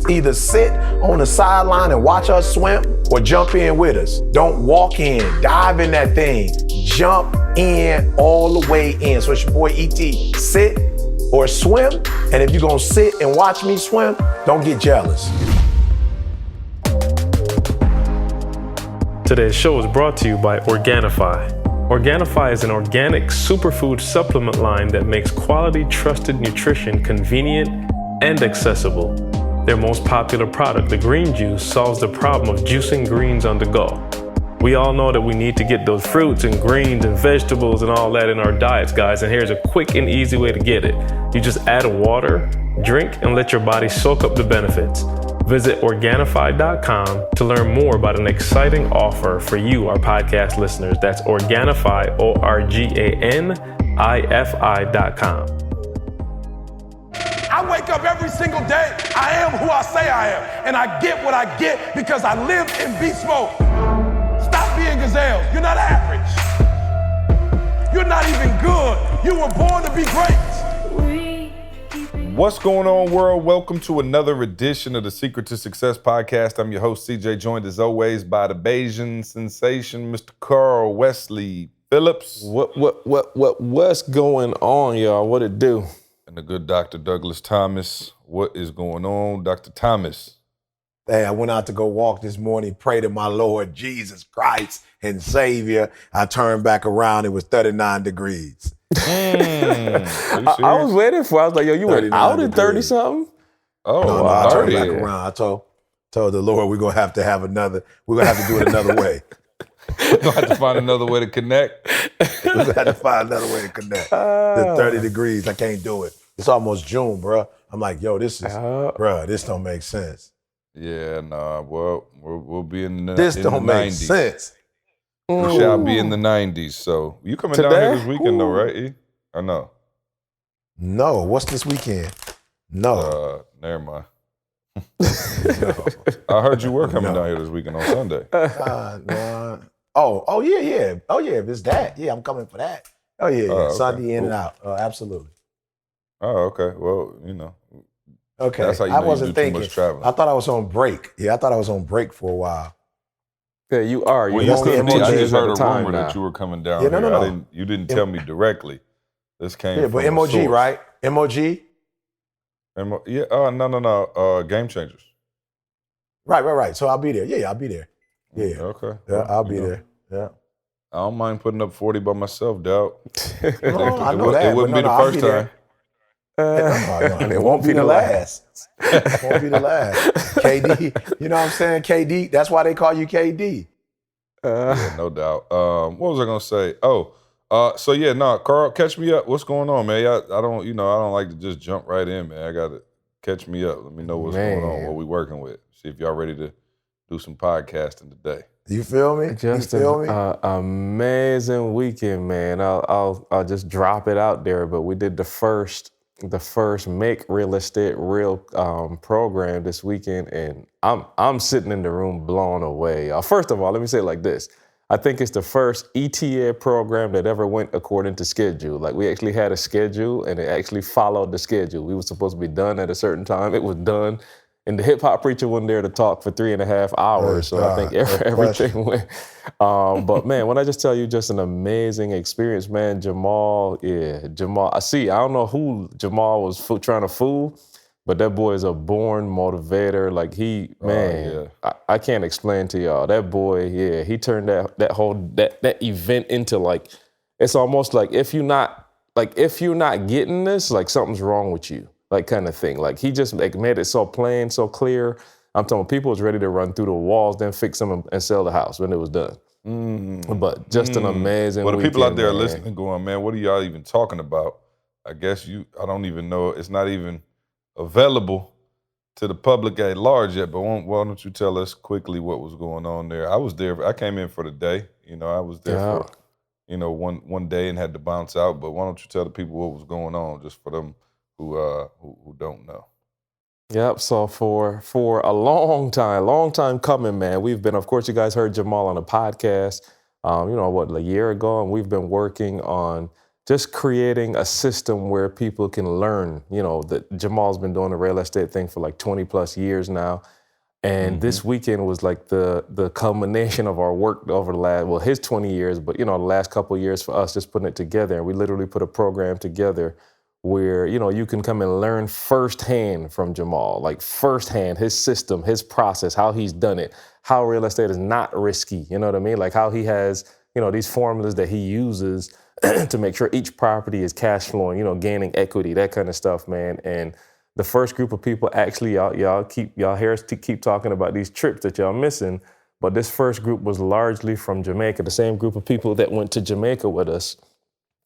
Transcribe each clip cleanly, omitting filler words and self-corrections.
Either sit on the sideline and watch us swim or jump in with us. Don't walk in, dive in that thing. Jump in all the way in. So it's your boy E.T. Sit or swim. And if you're gonna sit and watch me swim, don't get jealous. Today's show is brought to you by Organifi. Organifi is an organic superfood supplement line that makes quality, trusted nutrition convenient and accessible. Their most popular product, the green juice, solves the problem of juicing greens on the go. We all know that we need to get those fruits and greens and vegetables and all that in our diets, guys, and here's a quick and easy way to get it. You just add water, drink, and let your body soak up the benefits. Visit Organifi.com to learn more about an exciting offer for you, our podcast listeners. That's Organifi, Organifi.com. I wake up every single day. I am who I say I am. And I get what I get because I live in beast mode. Stop being gazelles. You're not average. You're not even good. You were born to be great. What's going on, world? Welcome to another edition of the Secret to Success podcast. I'm your host, CJ, joined as always by the Bayesian sensation, Mr. Carl Wesley Phillips. What's going on, y'all? What it do? And the good Dr. Douglas Thomas. What is going on, Dr. Thomas? Hey, I went out to go walk this morning, pray to my Lord Jesus Christ and Savior. I turned back around, it was 39 degrees. I was waiting for. I was like, "Yo, you went out at 30-something?" Oh, no, wow. I turned back around. I told the Lord we're gonna have to have another. We're gonna have to do it another way. We're gonna have to find another way to connect. We're gonna have to find another way to connect. The 30 degrees, I can't do it. It's almost June, bro. I'm like, yo, this don't make sense. Yeah, nah. Well, we'll be in the This in don't the make 90s. sense. We shall be in the 90s. So you coming down here this weekend, though, right? E? Or no? No, what's this weekend? No. Never mind. No. I heard you were coming down here this weekend on Sunday. No. Oh yeah. Oh yeah, if it's that, yeah, I'm coming for that. Oh yeah. Okay, Sunday in cool. and out. Absolutely. Oh, okay. Well, you know. Okay. That's how you I know wasn't you do thinking. too much traveling. I thought I was on break. Yeah, I thought I was on break for a while. Yeah, you are. Well, You you could be. I just heard a time rumor now. that you were coming down Yeah, here. no. You didn't tell me directly. This came Yeah, from but a MOG, source. right? MOG? Yeah. No. Game Changers. Right. So I'll be there. Yeah, I'll be there. Yeah. Okay. Yeah, Well, I'll be you know, there. Yeah. I don't mind putting up 40 by myself, dog. No, I know that. It wouldn't be the I'll first there. time. No, it won't be the last. It won't be the last. KD, you know what I'm saying? KD, that's why they call you KD. Yeah, no doubt. What was I gonna say? Carl, catch me up. What's going on, man? I don't like to just jump right in, man. I gotta catch me up. Let me know what's going on, what we working with. See if y'all ready to do some podcasting today. You feel me? Just you feel me? amazing weekend, man. I'll just drop it out there, but we did the first Make Real Estate Real program this weekend, and I'm sitting in the room blown away. First of all, let me say it like this. I think it's the first ETA program that ever went according to schedule. Like, we actually had a schedule, and it actually followed the schedule. We were supposed to be done at a certain time. It was done. And the hip-hop preacher wasn't there to talk for 3.5 hours, so I think everything went. But, man, when I just tell you, just an amazing experience, man. Jemal. I don't know who Jemal was trying to fool, but that boy is a born motivator. Like, I can't explain to y'all. That boy, he turned that event into, like, it's almost like if you're not getting this, like, something's wrong with you. Like, kind of thing. Like, he just made it so plain, so clear. I'm telling you, people was ready to run through the walls, then fix them and sell the house when it was done. But just an amazing Well, the people out there man. listening going, man, what are y'all even talking about? I guess I don't even know. It's not even available to the public at large yet, but why don't you tell us quickly what was going on there? I was there. I came in for the day. I was there for, one day and had to bounce out. But why don't you tell the people what was going on, just for them who don't know? Yep. So for a long time coming, man, we've been, of course, you guys heard Jemal on a podcast, a year ago, and we've been working on just creating a system where people can learn. You know, that Jemal's been doing the real estate thing for like 20 plus years now. And this weekend was like the culmination of our work over the last, his 20 years, but the last couple of years for us just putting it together. And we literally put a program together where, you can come and learn firsthand from Jemal, like firsthand, his system, his process, how he's done it, how real estate is not risky, you know what I mean? Like how he has, these formulas that he uses to make sure each property is cash flowing, gaining equity, that kind of stuff, man. And the first group of people, actually, y'all hear us keep talking about these trips that y'all missing, but this first group was largely from Jamaica, the same group of people that went to Jamaica with us.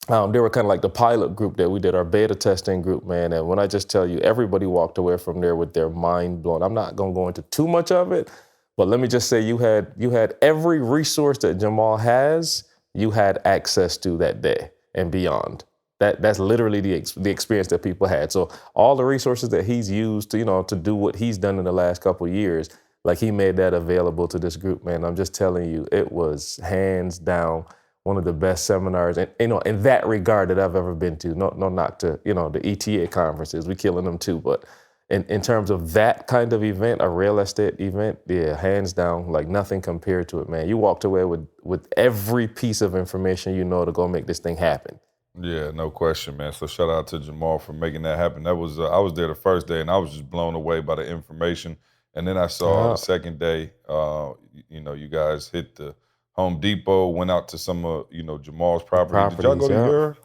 They were kind of like the pilot group that we did, our beta testing group, man. And when I just tell you, everybody walked away from there with their mind blown. I'm not going to go into too much of it, but let me just say you had every resource that Jemal has, you had access to that day and beyond. That's literally the experience that people had. So all the resources that he's used to, to do what he's done in the last couple of years, like he made that available to this group, man. I'm just telling you, it was hands down one of the best seminars, and in that regard that I've ever been to. No knock to the ETA conferences, we killing them too. But in terms of that kind of event, a real estate event, yeah, hands down, like nothing compared to it, man. You walked away with every piece of information to go make this thing happen. Yeah, no question, man. So shout out to Jemal for making that happen. That was I was there the first day, and I was just blown away by the information. And then I saw the second day, you guys hit the Home Depot, went out to some of Jamal's property. Did y'all go to your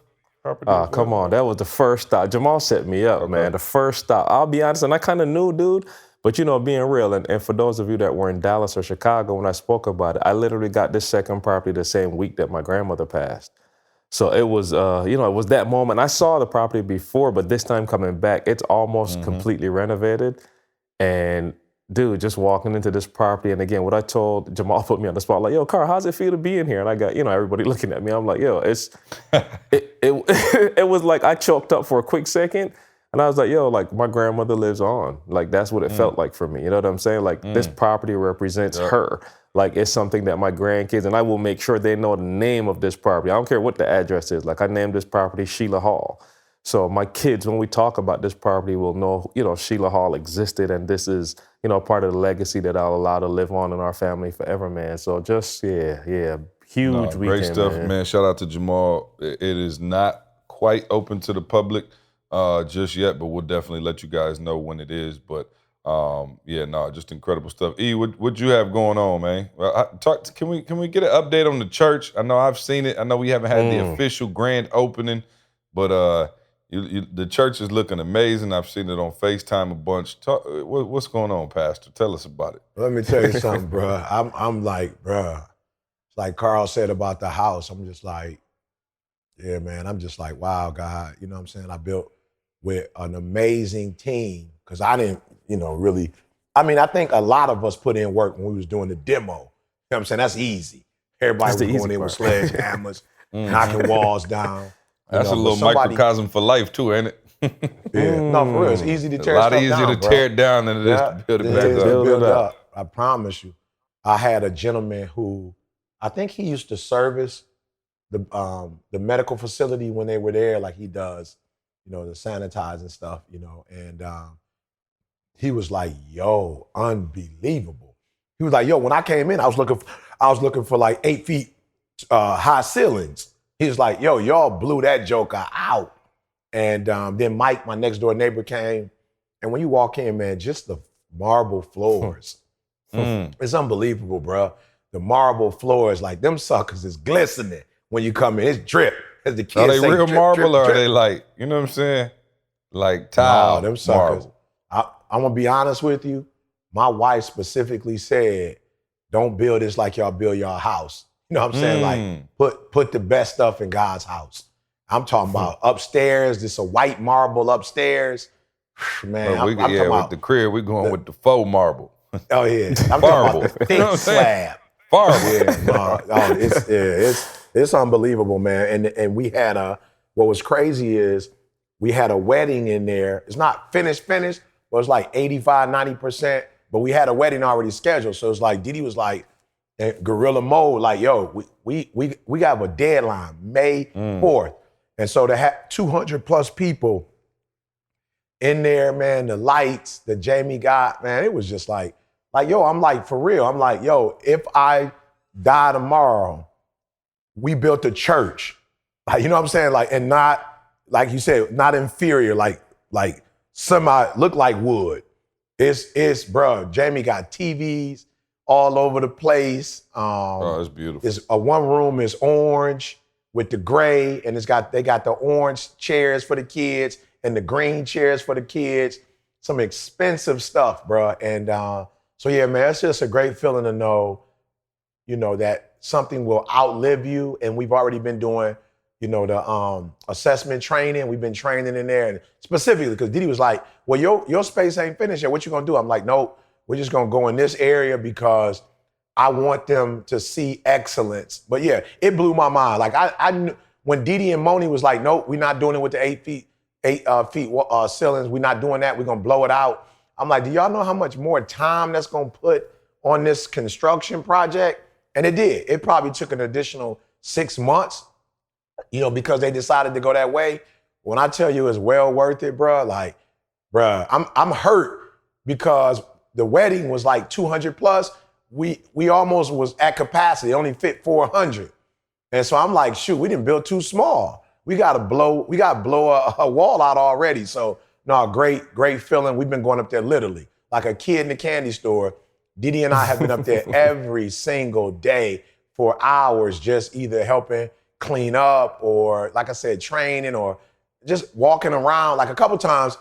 property? Come on, that was the first stop. Jamal set me up, man. The first stop. I'll be honest, and I kind of knew, dude. But being real, and for those of you that were in Dallas or Chicago when I spoke about it, I literally got this second property the same week that my grandmother passed. So it was, it was that moment. I saw the property before, but this time coming back, it's almost completely renovated. And dude, just walking into this property, and again, what I told Jemal put me on the spot, like, yo, Carl, how's it feel to be in here? And I got, everybody looking at me. I'm like, yo, it was like I choked up for a quick second, and I was like, yo, like my grandmother lives on. Like that's what it felt like for me. You know what I'm saying? Like this property represents her. Like it's something that my grandkids, and I will make sure they know the name of this property. I don't care what the address is. Like I named this property Sheila Hall. So my kids, when we talk about this property, will know, Sheila Hall existed, and this is, part of the legacy that I'll allow to live on in our family forever, man. So just, huge weekend, great stuff, man. Shout out to Jemal. It is not quite open to the public just yet, but we'll definitely let you guys know when it is. But just incredible stuff. E, what you have going on, man? Well, can we get an update on the church? I know I've seen it. I know we haven't had the official grand opening, but the church is looking amazing. I've seen it on FaceTime a bunch. What's going on, Pastor? Tell us about it. Let me tell you something, bro. I'm like, bro, it's like Carl said about the house. I'm just like, yeah, man. I'm just like, wow, God. You know what I'm saying? I built with an amazing team because I didn't, really. I mean, I think a lot of us put in work when we was doing the demo. You know what I'm saying? That's easy. Everybody was going in with sledgehammers, knocking walls down. That's a little microcosm for life too, ain't it? No, for real. It's easy to tear stuff down. A lot easier to tear it down than it is to build it back up. Build up. I promise you. I had a gentleman who, I think he used to service the medical facility when they were there, like he does, the sanitizing stuff, and he was like, yo, unbelievable. He was like, yo, when I came in, I was looking for like 8 feet high ceilings. He was like, yo, y'all blew that joker out. And then Mike, my next door neighbor, came. And when you walk in, man, just the marble floors. It's unbelievable, bro. The marble floors, like them suckers is glistening when you come in. It's drip. As the kids are they say, real drip, marble drip, or drip. are they like, you know what I'm saying? Like tile them suckers. marble. I'm going to be honest with you. My wife specifically said, don't build this like y'all build y'all house. You know what I'm saying? Like, put the best stuff in God's house. I'm talking about upstairs. This a white marble upstairs. Man, I'm talking with about the crib, we're going with the faux marble. Oh, yeah. I'm talking about the thick slab. Marble. It's unbelievable, man. And we had what was crazy is we had a wedding in there. It's not finished, but it's like 85, 90%. But we had a wedding already scheduled. So it's like, Didi was like, guerrilla mode, like, yo, we have a deadline, May 4th. And so to have 200 plus people in there, man, the lights that Jamie got, man, it was just like, yo, I'm like, for real. I'm like, yo, if I die tomorrow, we built a church. Like, you know what I'm saying? Like, and not, like you said, not inferior, like semi, look like wood. It's, bro, Jamie got TVs all over the place. Oh, it's beautiful. It's one room is orange with the gray, and they got the orange chairs for the kids and the green chairs for the kids. Some expensive stuff, bro. And so yeah, man, it's just a great feeling to know, you know, that something will outlive you. And we've already been doing, you know, the assessment training. We've been training in there, and specifically because Didi was like, well, your space ain't finished yet. What you gonna do? I'm like, nope, we're just gonna go in this area because I want them to see excellence. But yeah, it blew my mind. Like I knew when Didi and Moni was like, nope, we're not doing it with the 8 feet ceilings. We're not doing that. We're gonna blow it out. I'm like, do y'all know how much more time that's gonna put on this construction project? And it did. It probably took an additional 6 months, you know, because they decided to go that way. When I tell you it's well worth it, bro, like, bro, I'm hurt because the wedding was like 200 plus. We almost was at capacity. It only fit 400. And so I'm like, shoot, we didn't build too small. We got to blow a wall out already. So no, great feeling. We've been going up there literally like a kid in the candy store. Didi and I have been up there every single day for hours, just either helping clean up or, like I said, training or just walking around. Like a couple times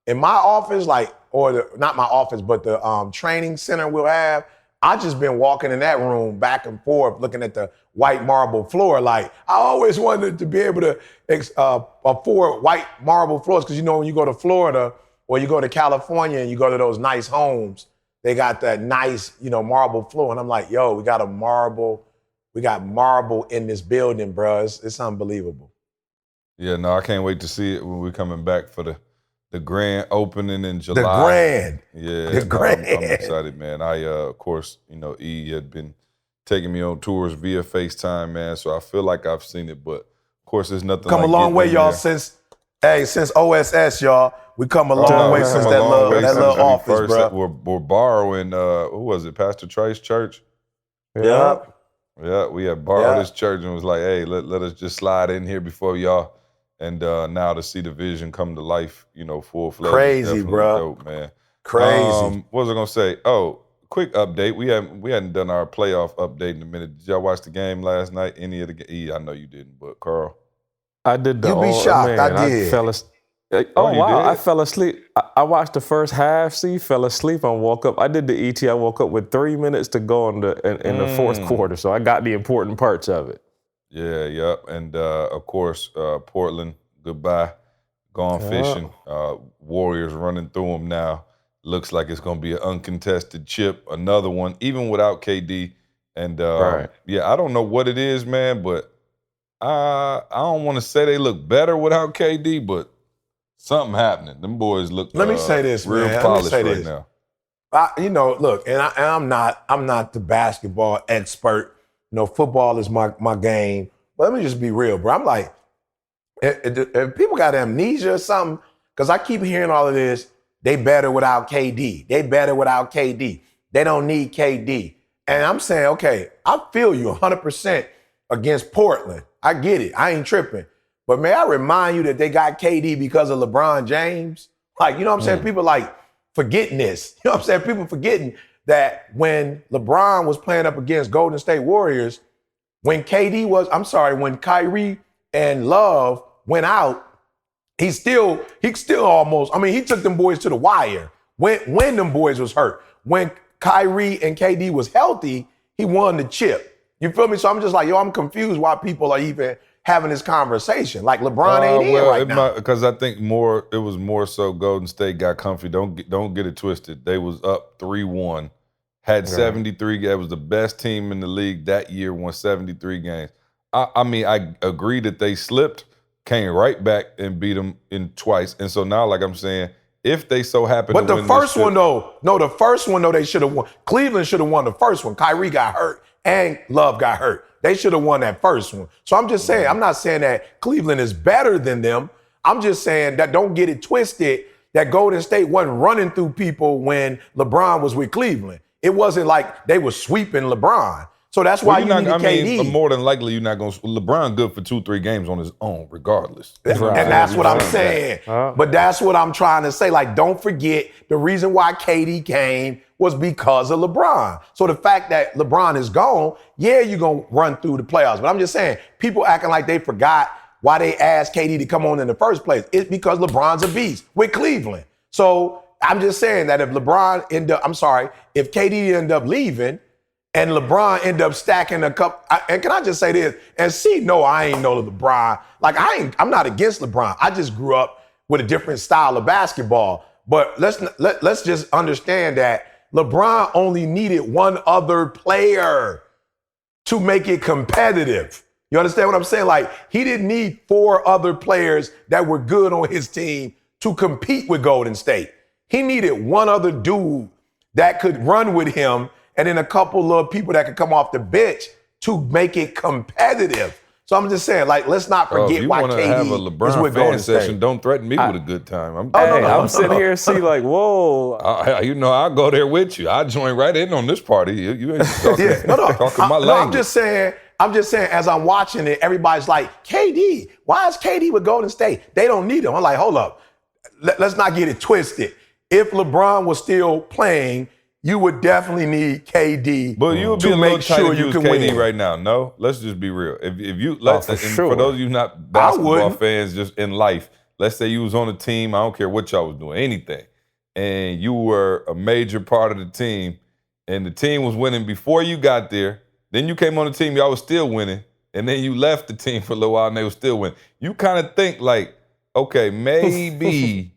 in my office, like, or not my office, but the training center we'll have, I just been walking in that room back and forth, looking at the white marble floor. Like, I always wanted to be able to afford white marble floors because, you know, when you go to Florida or you go to California and you go to those nice homes, they got that nice, you know, marble floor. And I'm like, yo, we got marble in this building, bro. It's unbelievable. Yeah, no, I can't wait to see it when we're coming back for the grand opening in July. The grand. Yeah. The grand. I'm excited, man. I, of course, you know, E had been taking me on tours via FaceTime, man. So I feel like I've seen it, but of course there's nothing come like a long way, y'all, there. since OSS, y'all. We come a long way since that little office, bro. We're borrowing, who was it, Pastor Trice's church? Yep. Yeah, we had borrowed this church and was like, hey, let us just slide in here before y'all. And now to see the vision come to life, you know, full-fledged. Crazy, bro. Dope, man. Crazy. What was I gonna say? Oh, quick update. We hadn't done our playoff update in a minute. Did y'all watch the game last night? Any of the game? I know you didn't, but Carl. I did the You be shocked. man, I did. Oh, you wow. did? I fell asleep. I watched the first half, fell asleep and woke up. I did the ET. I woke up with 3 minutes to go in the fourth quarter, so I got the important parts of it. Yeah, yep. And of course, Portland, goodbye. Gone fishing. Warriors running through them now. Looks like it's going to be an uncontested chip. Another one, even without KD. And yeah, I don't know what it is, man, but I don't want to say they look better without KD, but something happening. Them boys look Let me say this, real man. polished Let me say right this. now. You know, look, and I'm not the basketball expert. You know, football is my game. But let me just be real, bro. I'm like, if people got amnesia or something, because I keep hearing all of this, they better without KD. They better without KD. They don't need KD. And I'm saying, okay, I feel you 100% against Portland. I get it. I ain't tripping. But may I remind you that they got KD because of LeBron James? Like, you know what I'm saying? People like forgetting this. You know what I'm saying? People forgetting that when LeBron was playing up against Golden State Warriors, when Kyrie and Love went out, he still almost, I mean, he took them boys to the wire when them boys was hurt. When Kyrie and KD was healthy, he won the chip. You feel me? So I'm just like, yo, I'm confused why people are even having this conversation. Like LeBron ain't in right now. Because I think it was more so Golden State got comfy. Don't get it twisted. They was up 3-1, had 73. That was the best team in the league that year, won 73 games. I mean, I agree that they slipped, came right back and beat them in twice. And so now, like I'm saying, if they so happen to win the first one, they should have won. Cleveland should have won the first one. Kyrie got hurt and Love got hurt. They should have won that first one. So I'm just saying, I'm not saying that Cleveland is better than them. I'm just saying that don't get it twisted that Golden State wasn't running through people when LeBron was with Cleveland. It wasn't like they were sweeping LeBron. So that's why you need KD. More than likely, you're not going to. LeBron good for 2-3 games on his own, regardless. And that's what I'm saying. But that's what I'm trying to say. Like, don't forget the reason why KD came was because of LeBron. So the fact that LeBron is gone, yeah, you're going to run through the playoffs. But I'm just saying, people acting like they forgot why they asked KD to come on in the first place. It's because LeBron's a beast with Cleveland. So I'm just saying that if if KD end up leaving and LeBron end up stacking a cup, and can I just say this? And I ain't no LeBron. Like, I'm not against LeBron. I just grew up with a different style of basketball. But let's just understand that LeBron only needed one other player to make it competitive. You understand what I'm saying? Like, he didn't need 4 other players that were good on his team to compete with Golden State. He needed one other dude that could run with him and then a couple of people that could come off the bench to make it competitive. So I'm just saying, like, let's not forget why KD if you want to have a LeBron fan session, don't threaten me with a good time. I'm sitting here and see like, whoa. I'll go there with you. I'll join right in on this party. You ain't talking, talking my language. I'm just saying, as I'm watching it, everybody's like, KD, why is KD with Golden State? They don't need him. I'm like, hold up. Let's not get it twisted. If LeBron was still playing, you would definitely need KD. But you would be a little tight if you was KD right now. No, let's just be real. If you for those of you not basketball fans, just in life, let's say you was on a team. I don't care what y'all was doing, anything, and you were a major part of the team, and the team was winning before you got there. Then you came on the team, y'all was still winning, and then you left the team for a little while and they were still winning. You kind of think like, okay, maybe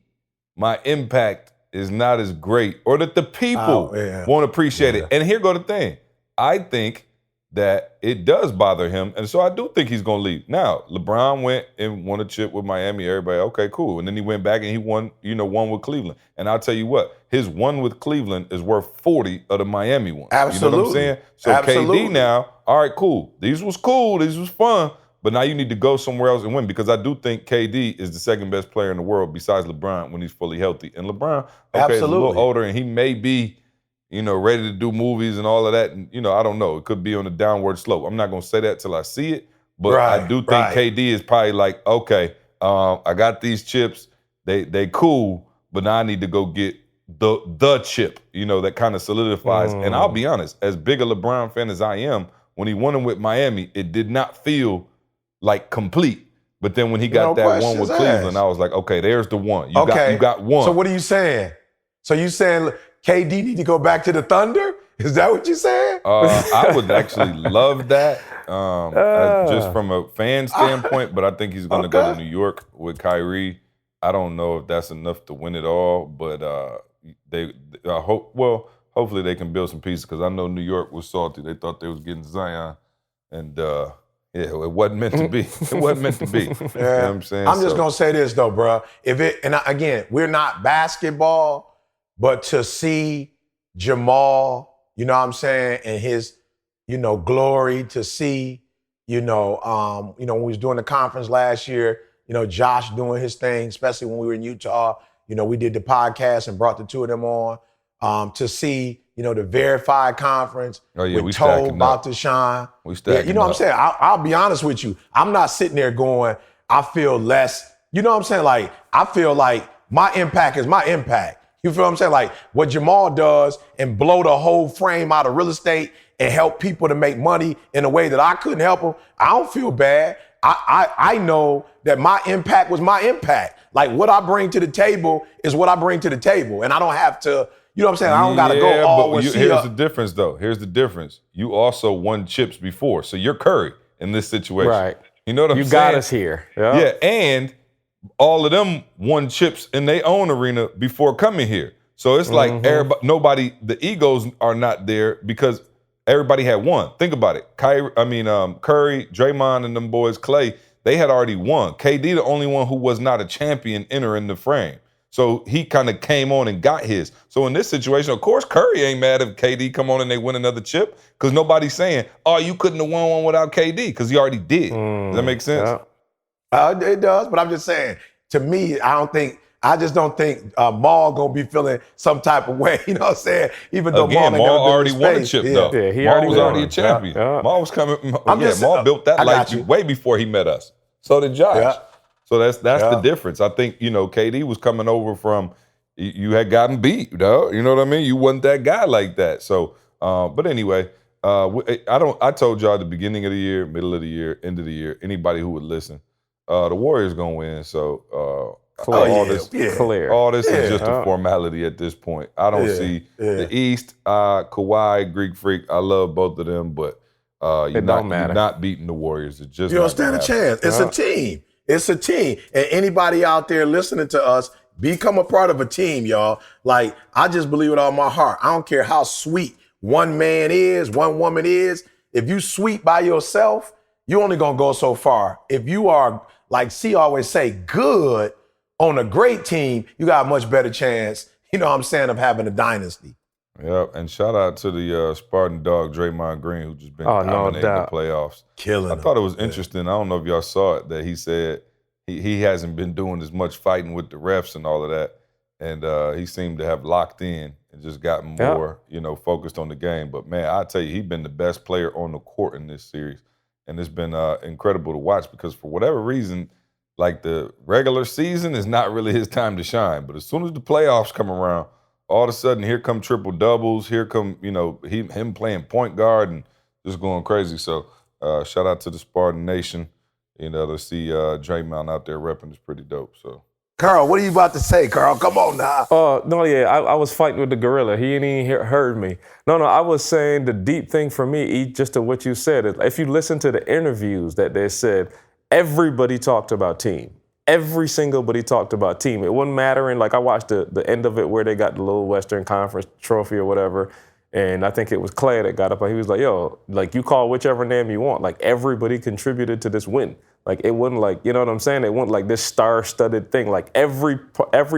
my impact is not as great, or that the people won't appreciate it. And here go the thing. I think that it does bother him, and so I do think he's going to leave. Now, LeBron went and won a chip with Miami. Everybody, okay, cool. And then he went back and he won, one with Cleveland. And I'll tell you what, his one with Cleveland is worth 40 of the Miami one. Absolutely. You know what I'm saying? So KD now, all right, cool. These was cool. These was fun. But now you need to go somewhere else and win, because I do think KD is the second best player in the world besides LeBron when he's fully healthy. And LeBron, is a little older, and he may be, ready to do movies and all of that. And, I don't know. It could be on a downward slope. I'm not going to say that till I see it. But I do think KD is probably like, okay, I got these chips. They cool, but now I need to go get the chip, that kind of solidifies. And I'll be honest, as big a LeBron fan as I am, when he won them with Miami, it did not feel like complete. But then when he got that one with Cleveland, I was like, okay, there's the one. You got one. So what are you saying? So you saying KD need to go back to the Thunder? Is that what you're saying? I would actually love that, just from a fan standpoint, but I think he's going to go to New York with Kyrie. I don't know if that's enough to win it all, but hopefully they can build some pieces, because I know New York was salty. They thought they was getting Zion, and it wasn't meant to be. It wasn't meant to be. You know what I'm saying? I'm just going to say this, though, bro. Again, we're not basketball, but to see Jemal, you know what I'm saying, and his, glory, to see, when we was doing the conference last year, Josh doing his thing, especially when we were in Utah, we did the podcast and brought the two of them on, to see, the verified conference with Toe about to shine. We stacking what I'm saying? I'll be honest with you. I'm not sitting there going, I feel less. You know what I'm saying? Like, I feel like my impact is my impact. You feel what I'm saying? Like, what Jemal does and blow the whole frame out of real estate and help people to make money in a way that I couldn't help them, I don't feel bad. I know that my impact was my impact. Like, what I bring to the table is what I bring to the table. And I don't have to, you know what I'm saying? I don't got to go all with Here's the difference, though. Here's the difference. You also won chips before. So you're Curry in this situation. Right. You know what I'm saying? You got us here. Yep. Yeah, and all of them won chips in their own arena before coming here. So it's like everybody, the egos are not there because everybody had won. Think about it. Curry, Draymond, and them boys, Clay, they had already won. KD, the only one who was not a champion entering the frame. So he kind of came on and got his. So in this situation, of course, Curry ain't mad if KD come on and they win another chip because nobody's saying, oh, you couldn't have won one without KD because he already did. Does that make sense? Yeah. It does, but I'm just saying, to me, I just don't think Maul gonna be feeling some type of way. You know what I'm saying? Even though Again, Maul Maul already won a chip, though. Yeah, he Maul already was won. already a champion. Yeah. Maul was coming. Maul built that I got light you. way before he met us. So did Josh. Yeah. So that's the difference. I think, KD was coming over from, you had gotten beat, though. You know what I mean? You wasn't that guy like that. So, but anyway, I told y'all at the beginning of the year, middle of the year, end of the year, anybody who would listen, the Warriors gonna win. So all this is just a formality at this point. I don't see the East, Kawhi, Greek Freak. I love both of them, but you're not beating the Warriors. It's just you don't stand a chance. It's a team. It's a team. And anybody out there listening to us, become a part of a team, y'all. Like, I just believe with all my heart. I don't care how sweet one man is, one woman is. If you sweet by yourself, you only gonna go so far. If you are, like C always say, good on a great team, you got a much better chance, you know what I'm saying, of having a dynasty. Yep, and shout out to the Spartan dog, Draymond Green, who just been dominating the playoffs. Killing him. I thought it was interesting. I don't know if y'all saw it, that he said he hasn't been doing as much fighting with the refs and all of that. And he seemed to have locked in and just gotten more, focused on the game. But, man, I tell you, he's been the best player on the court in this series. And it's been incredible to watch because for whatever reason, like the regular season is not really his time to shine. But as soon as the playoffs come around, all of a sudden here come triple doubles. Here come, him playing point guard and just going crazy. So shout out to the Spartan Nation. To see Jemal out there repping is pretty dope. So. Carl, what are you about to say, Carl? Come on now. I was fighting with the gorilla. He ain't even heard me. No, I was saying the deep thing for me, just to what you said, is if you listen to the interviews that they said, everybody talked about team. Every single body talked about team. It wasn't mattering. Like, I watched the end of it where they got the little Western Conference trophy or whatever, and I think it was Clay that got up and he was like, yo, like, you call whichever name you want. Like, everybody contributed to this win. Like, it wasn't like, you know what I'm saying? It wasn't like this star-studded thing. Like, every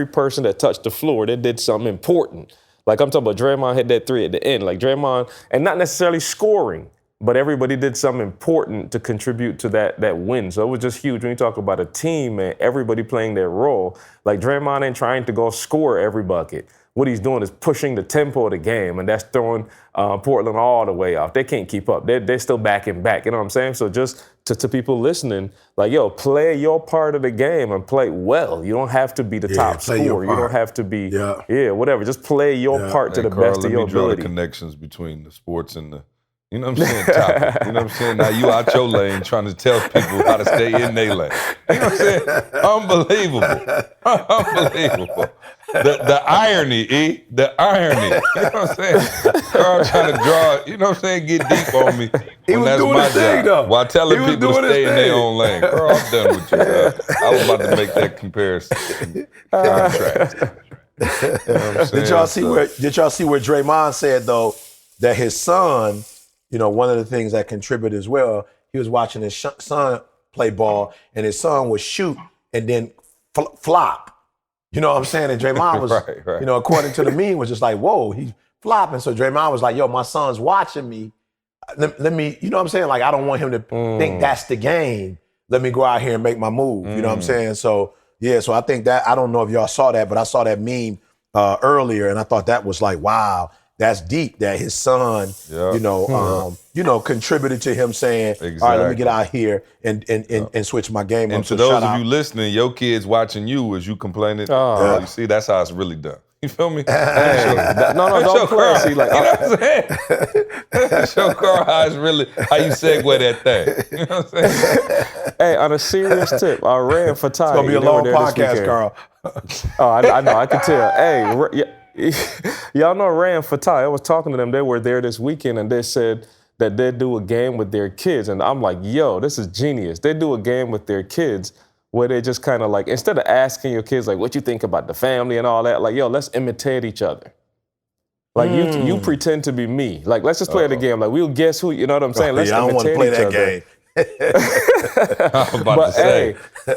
person that touched the floor, they did something important. Like, I'm talking about Draymond hit that three at the end. Like, Draymond, and not necessarily scoring, but everybody did something important to contribute to that win. So it was just huge. When you talk about a team, man, everybody playing their role. Like, Draymond ain't trying to go score every bucket. What he's doing is pushing the tempo of the game, and that's throwing Portland all the way off. They can't keep up. They're still backing back. You know what I'm saying? So just to people listening, like, yo, play your part of the game and play well. You don't have to be the top scorer. You don't have to be, whatever. Just play your part to the best of your ability. Let me draw the connections between the sports and the, you know what I'm saying, topic. You know what I'm saying? Now you out your lane trying to tell people how to stay in their lane. You know what I'm saying? Unbelievable. Unbelievable. The irony, the irony. You know what I'm saying? Carl trying to draw, you know what I'm saying, get deep on me. He was that's doing my his thing, job. though. While telling people to stay in their thing. own lane. Carl, I'm done with you. I was about to make that comparison. Contrast. You know what I'm saying? Did y'all see where Draymond said, though, that his son, one of the things that contributed as well, he was watching his son play ball, and his son would shoot and then flop. You know what I'm saying? And Draymond was, right. According to the meme, was just like, whoa, he's flopping. So Draymond was like, yo, my son's watching me. Let me, you know what I'm saying? Like, I don't want him to think that's the game. Let me go out here and make my move. You know what I'm saying? So, so I think that, I don't know if y'all saw that, but I saw that meme earlier, and I thought that was like, wow, that's deep that his son, contributed to him saying, all right, let me get out here and switch my game up. And to those of you listening, your kids watching you as you complaining, you see, that's how it's really done. You feel me? Don't play. See, like, you know what I'm saying? Show Carl how you segue that thing. You know what I'm saying? Hey, on a serious tip, I ran for Ty. It's going to be a long podcast, Carl. I know, I can tell. Hey, y'all know Ram Fatai. I was talking to them. They were there this weekend, and they said that they do a game with their kids. And I'm like, yo, this is genius. They do a game with their kids where they just kind of like, instead of asking your kids, like, what you think about the family and all that, like, yo, let's imitate each other. Like, you pretend to be me. Like, let's just play the game. Like, we'll guess who, you know what I'm saying? Let's I don't want to play that game. I'm about to say. Hey,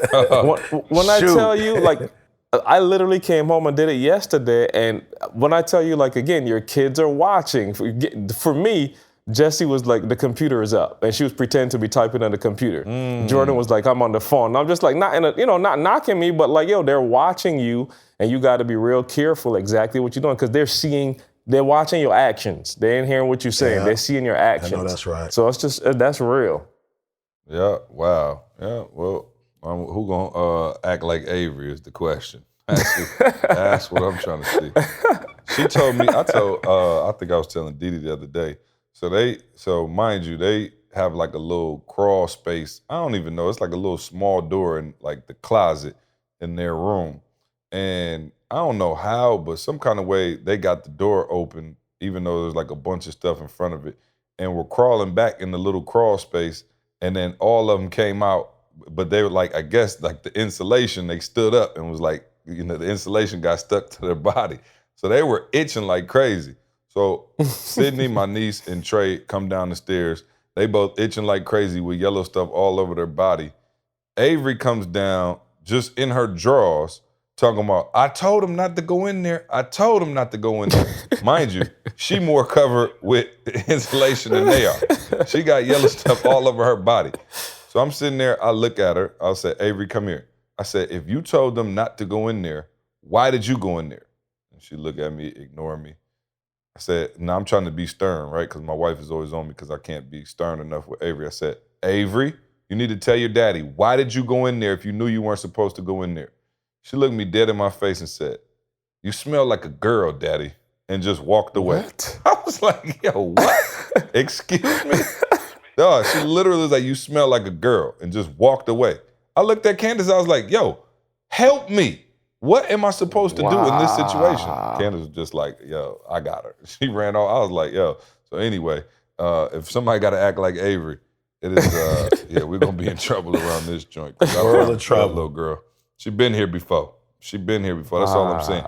when I tell you, like, I literally came home and did it yesterday. And when I tell you, like, again, your kids are watching. For me, Jessie was like, the computer is up, and she was pretending to be typing on the computer. Jordan was like, I'm on the phone. And I'm just like, not knocking me, but like, yo, they're watching you, and you got to be real careful exactly what you're doing, because they're watching your actions. They ain't hearing what you're saying. Yeah. They're seeing your actions. I know that's right. So it's just, that's real. Yeah, wow. Yeah, well, who gonna act like Avery is the question. That's what I'm trying to see. She told me, I think I was telling Didi the other day, so mind you, they have like a little crawl space. I don't even know, it's like a little small door in like the closet in their room. And I don't know how, but some kind of way they got the door open, even though there's like a bunch of stuff in front of it. And we're crawling back in the little crawl space. And then all of them came out, but they were like, I guess like the insulation, they stood up and was like, the insulation got stuck to their body. So they were itching like crazy. So Sydney, my niece, and Trey come down the stairs. They both itching like crazy with yellow stuff all over their body. Avery comes down just in her drawers talking about, I told him not to go in there. I told him not to go in there. Mind you, she more covered with insulation than they are. She got yellow stuff all over her body. So I'm sitting there, I look at her, I'll say, Avery, come here. I said, if you told them not to go in there, why did you go in there? And she looked at me, ignoring me. I said, no, I'm trying to be stern, right? Because my wife is always on me because I can't be stern enough with Avery. I said, Avery, you need to tell your daddy, why did you go in there if you knew you weren't supposed to go in there? She looked me dead in my face and said, you smell like a girl, daddy, and just walked away. What? I was like, yo, what? Excuse me? No, she literally was like, you smell like a girl, and just walked away. I looked at Candace, I was like, yo, help me. What am I supposed to do in this situation? Candace was just like, yo, I got her. She ran off. I was like, yo. So anyway, if somebody got to act like Avery, it is, yeah, we're going to be in trouble around this joint. World of trouble. Little girl. She been here before. That's all I'm saying.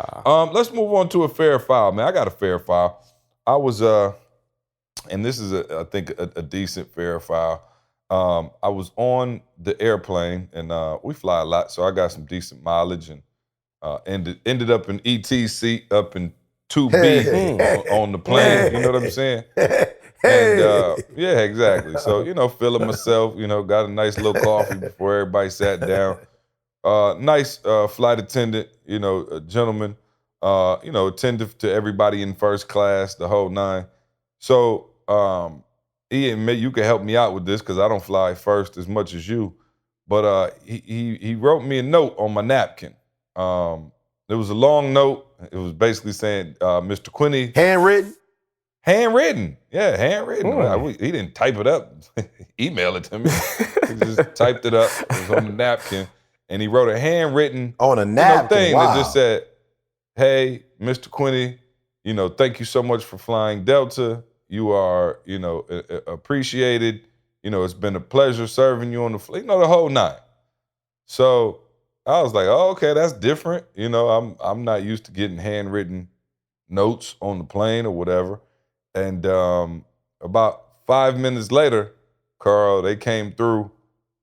Let's move on to a fair file, man. I got a fair file. I was, and this is, I think, a decent fair file. I was on the airplane, and we fly a lot, so I got some decent mileage, and ended up in ET seat up in 2B on the plane. You know what I'm saying? And yeah, exactly. So, feeling myself, got a nice little coffee before everybody sat down. Nice flight attendant, a gentleman, attentive to everybody in first class, the whole nine. So Ian, maybe you can help me out with this because I don't fly first as much as you. But he wrote me a note on my napkin. It was a long note. It was basically saying, Mr. Quinney. Handwritten? Handwritten. Yeah, handwritten. He didn't type it up. Email it to me. He just typed it up. It was on the napkin. And he wrote a handwritten on a napkin thing that just said, hey, Mr. Quinney, thank you so much for flying Delta. You are, appreciated. It's been a pleasure serving you on the flight. The whole nine. So I was like, oh, okay, that's different. I'm not used to getting handwritten notes on the plane or whatever. And about 5 minutes later, Carl, they came through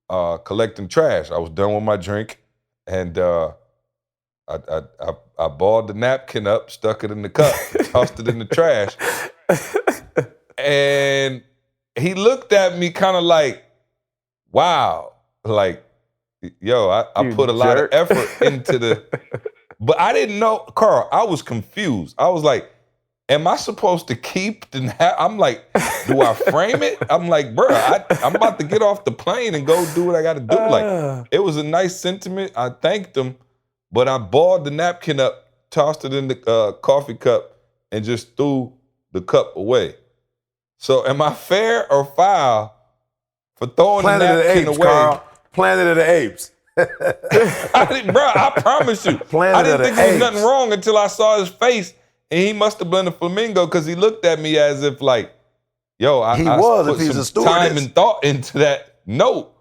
collecting trash. I was done with my drink, and I balled the napkin up, stuck it in the cup, tossed it in the trash. And he looked at me kind of like, wow, like, yo, I put a lot of effort into but I didn't know, Carl, I was confused. I was like, am I supposed to keep I'm like, do I frame it? I'm like, bro, I'm about to get off the plane and go do what I got to do. Like, it was a nice sentiment. I thanked him, but I balled the napkin up, tossed it in the coffee cup, and just threw the cup away. So am I fair or foul for throwing Planet the napkin of the Apes, away? Carl. Planet of the Apes. I promise you. Planet I didn't of think the there was Apes. nothing wrong until I saw his face, and he must have been a flamingo because he looked at me as if like, yo, I put if he's a some stewardess. time and thought into that note.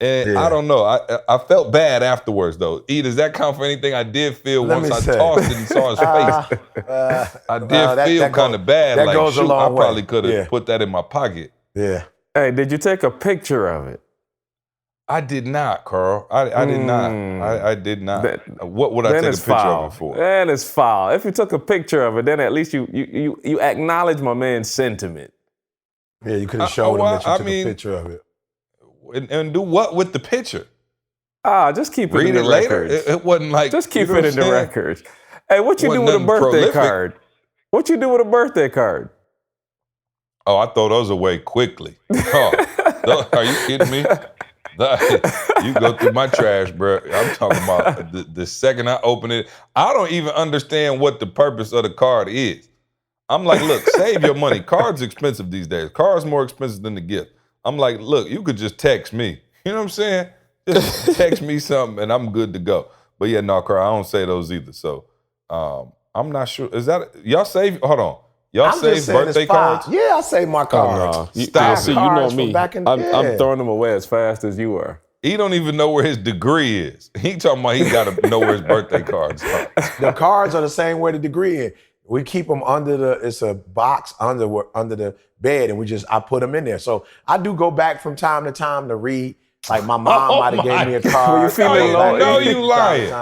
And Yeah. I don't know. I felt bad afterwards, though. E, does that count for anything I did feel Let once me I say. tossed it and saw his face? I did feel kind of bad. that Like, goes a shoot, long I probably way. could have Yeah. put that in my pocket. Yeah. Hey, did you take a picture of it? I did not, Carl. I did not. I did not. What would I take a picture of it for? Then it's foul. If you took a picture of it, then at least you acknowledge my man's sentiment. Yeah, you could have showed him that you took a picture of it. And do what with the picture? Just keep it in the later. records. It wasn't like just keep it in the records. Hey, what you do with a birthday card? What you do with a birthday card? Oh, I throw those away quickly. Oh, are you kidding me? You go through my trash, bro. I'm talking about the second I open it. I don't even understand what the purpose of the card is. I'm like, look, save your money. Cards expensive these days. Cards more expensive than the gift. I'm like, look, you could just text me. You know what I'm saying? Just text me something and I'm good to go. But yeah, no, Carl, I don't say those either. So I'm not sure. Is that y'all save? Hold on. Y'all save birthday cards? Yeah, I save my cards. No. Stop. See, you know me. I'm throwing them away as fast as you are. He don't even know where his degree is. He talking about he got to know where his birthday cards are. The cards are the same where the degree is. We keep them it's a box under the bed, and I put them in there. So I do go back from time to time to read. Like my mom might have gave me a card. Were you feeling low? No, you lying.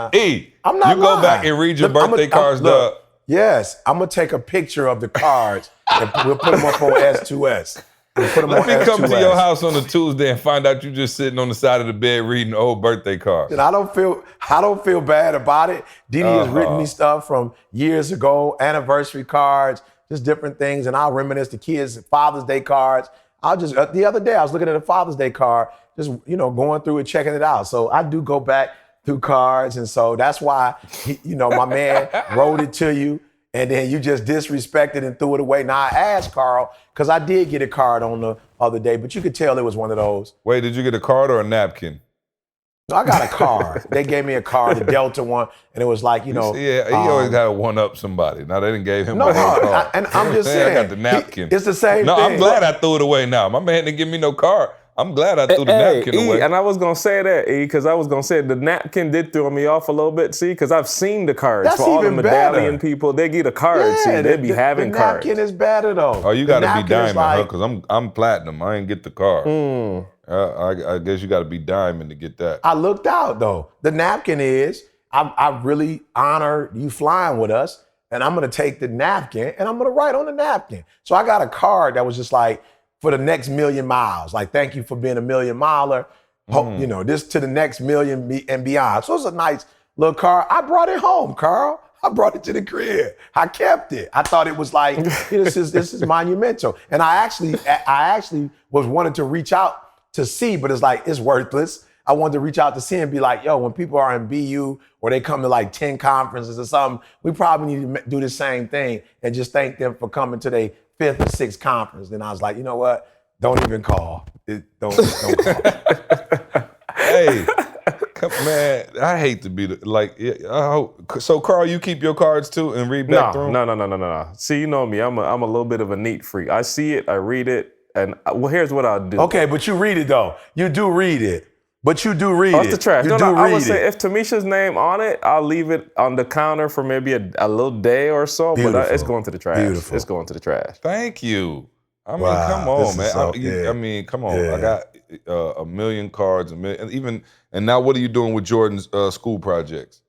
I'm not lying. You go back and read your birthday cards, Doug. Yes, I'm gonna take a picture of the cards and we'll put them up on S2S. Let me come to your house on a Tuesday and find out you just sitting on the side of the bed reading old birthday cards. And I don't feel bad about it. Didi has written me stuff from years ago, anniversary cards, just different things, and I'll reminisce the kids' Father's Day cards. The other day I was looking at a Father's Day card, just going through it, checking it out. So I do go back through cards, and so that's why my man wrote it to you. And then you just disrespected and threw it away. Now, I asked Carl, because I did get a card on the other day, but you could tell it was one of those. Wait, did you get a card or a napkin? No, I got a card. They gave me a card, the Delta one, and it was like, He always got to one-up somebody. Now, they didn't give him a card. And I'm just saying. I got the napkin. It's the same thing. No, I'm glad I threw it away now. My man didn't give me no card. I'm glad I threw the napkin away. And I was going to say that, because I was going to say the napkin did throw me off a little bit, because I've seen the cards. That's for all the even medallion better. people, they get a card, they be having cards. The napkin is better, though. Oh, you got to be diamond, because I'm platinum. I ain't get the card. I guess you got to be diamond to get that. I looked out, though. The napkin is, I really honor you flying with us, and I'm going to take the napkin, and I'm going to write on the napkin. So I got a card that was just like, for the next 1,000,000 miles. Like, thank you for being a 1,000,000 miler. Hope, this to the next 1,000,000 and beyond. So it's a nice little car. I brought it home, Carl. I brought it to the crib. I kept it. I thought it was like, this is monumental. And I actually was wanting to reach out to see, but it's like, it's worthless. I wanted to reach out to see and be like, yo, when people are in BU or they come to like 10 conferences or something, we probably need to do the same thing and just thank them for coming to their 5th or 6th conference. Then I was like, you know what? Don't even call. Don't call. Hey, man, I hate to be so Carl, you keep your cards too and read back through them? No. See, you know me. I'm a little bit of a neat freak. I see it, I read it, and here's what I'll do. Okay, but you read it though. You do read it. But you do read Off the trash. I would say it. if Tamisha's name on it, I'll leave it on the counter for maybe a little day or so. Beautiful. But it's going to the trash. Beautiful. It's going to the trash. Thank you. I mean, Wow, come on, man. yeah. I mean, come on. Yeah. I got 1,000,000 cards, and now what are you doing with Jordan's school projects?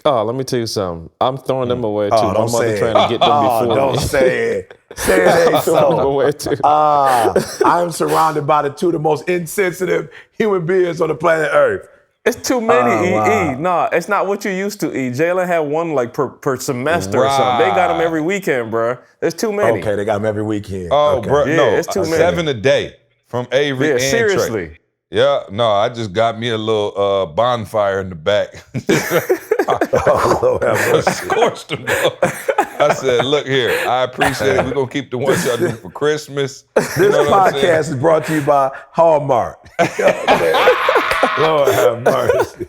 Oh, let me tell you something. I'm throwing them away too. Oh, My mother trying to get them before me. Don't say it. Say it ain't Throwing them so. away too. I am surrounded by the two of the most insensitive human beings on the planet Earth. It's too many, wow. No, it's not what you used to, Jalen had one like per semester or something. They got them every weekend, bro. There's too many. Okay, they got them every weekend. Oh, okay. bro, Yeah, no, it's too many. 7 a day from Avery and Trey. Seriously. Yeah, no, I just got me a little bonfire in the back. Oh, Lord have mercy. Scorched them up. I said, look here, I appreciate it. We're going to keep the ones y'all do for Christmas. This podcast is brought to you by Hallmark. Lord have mercy.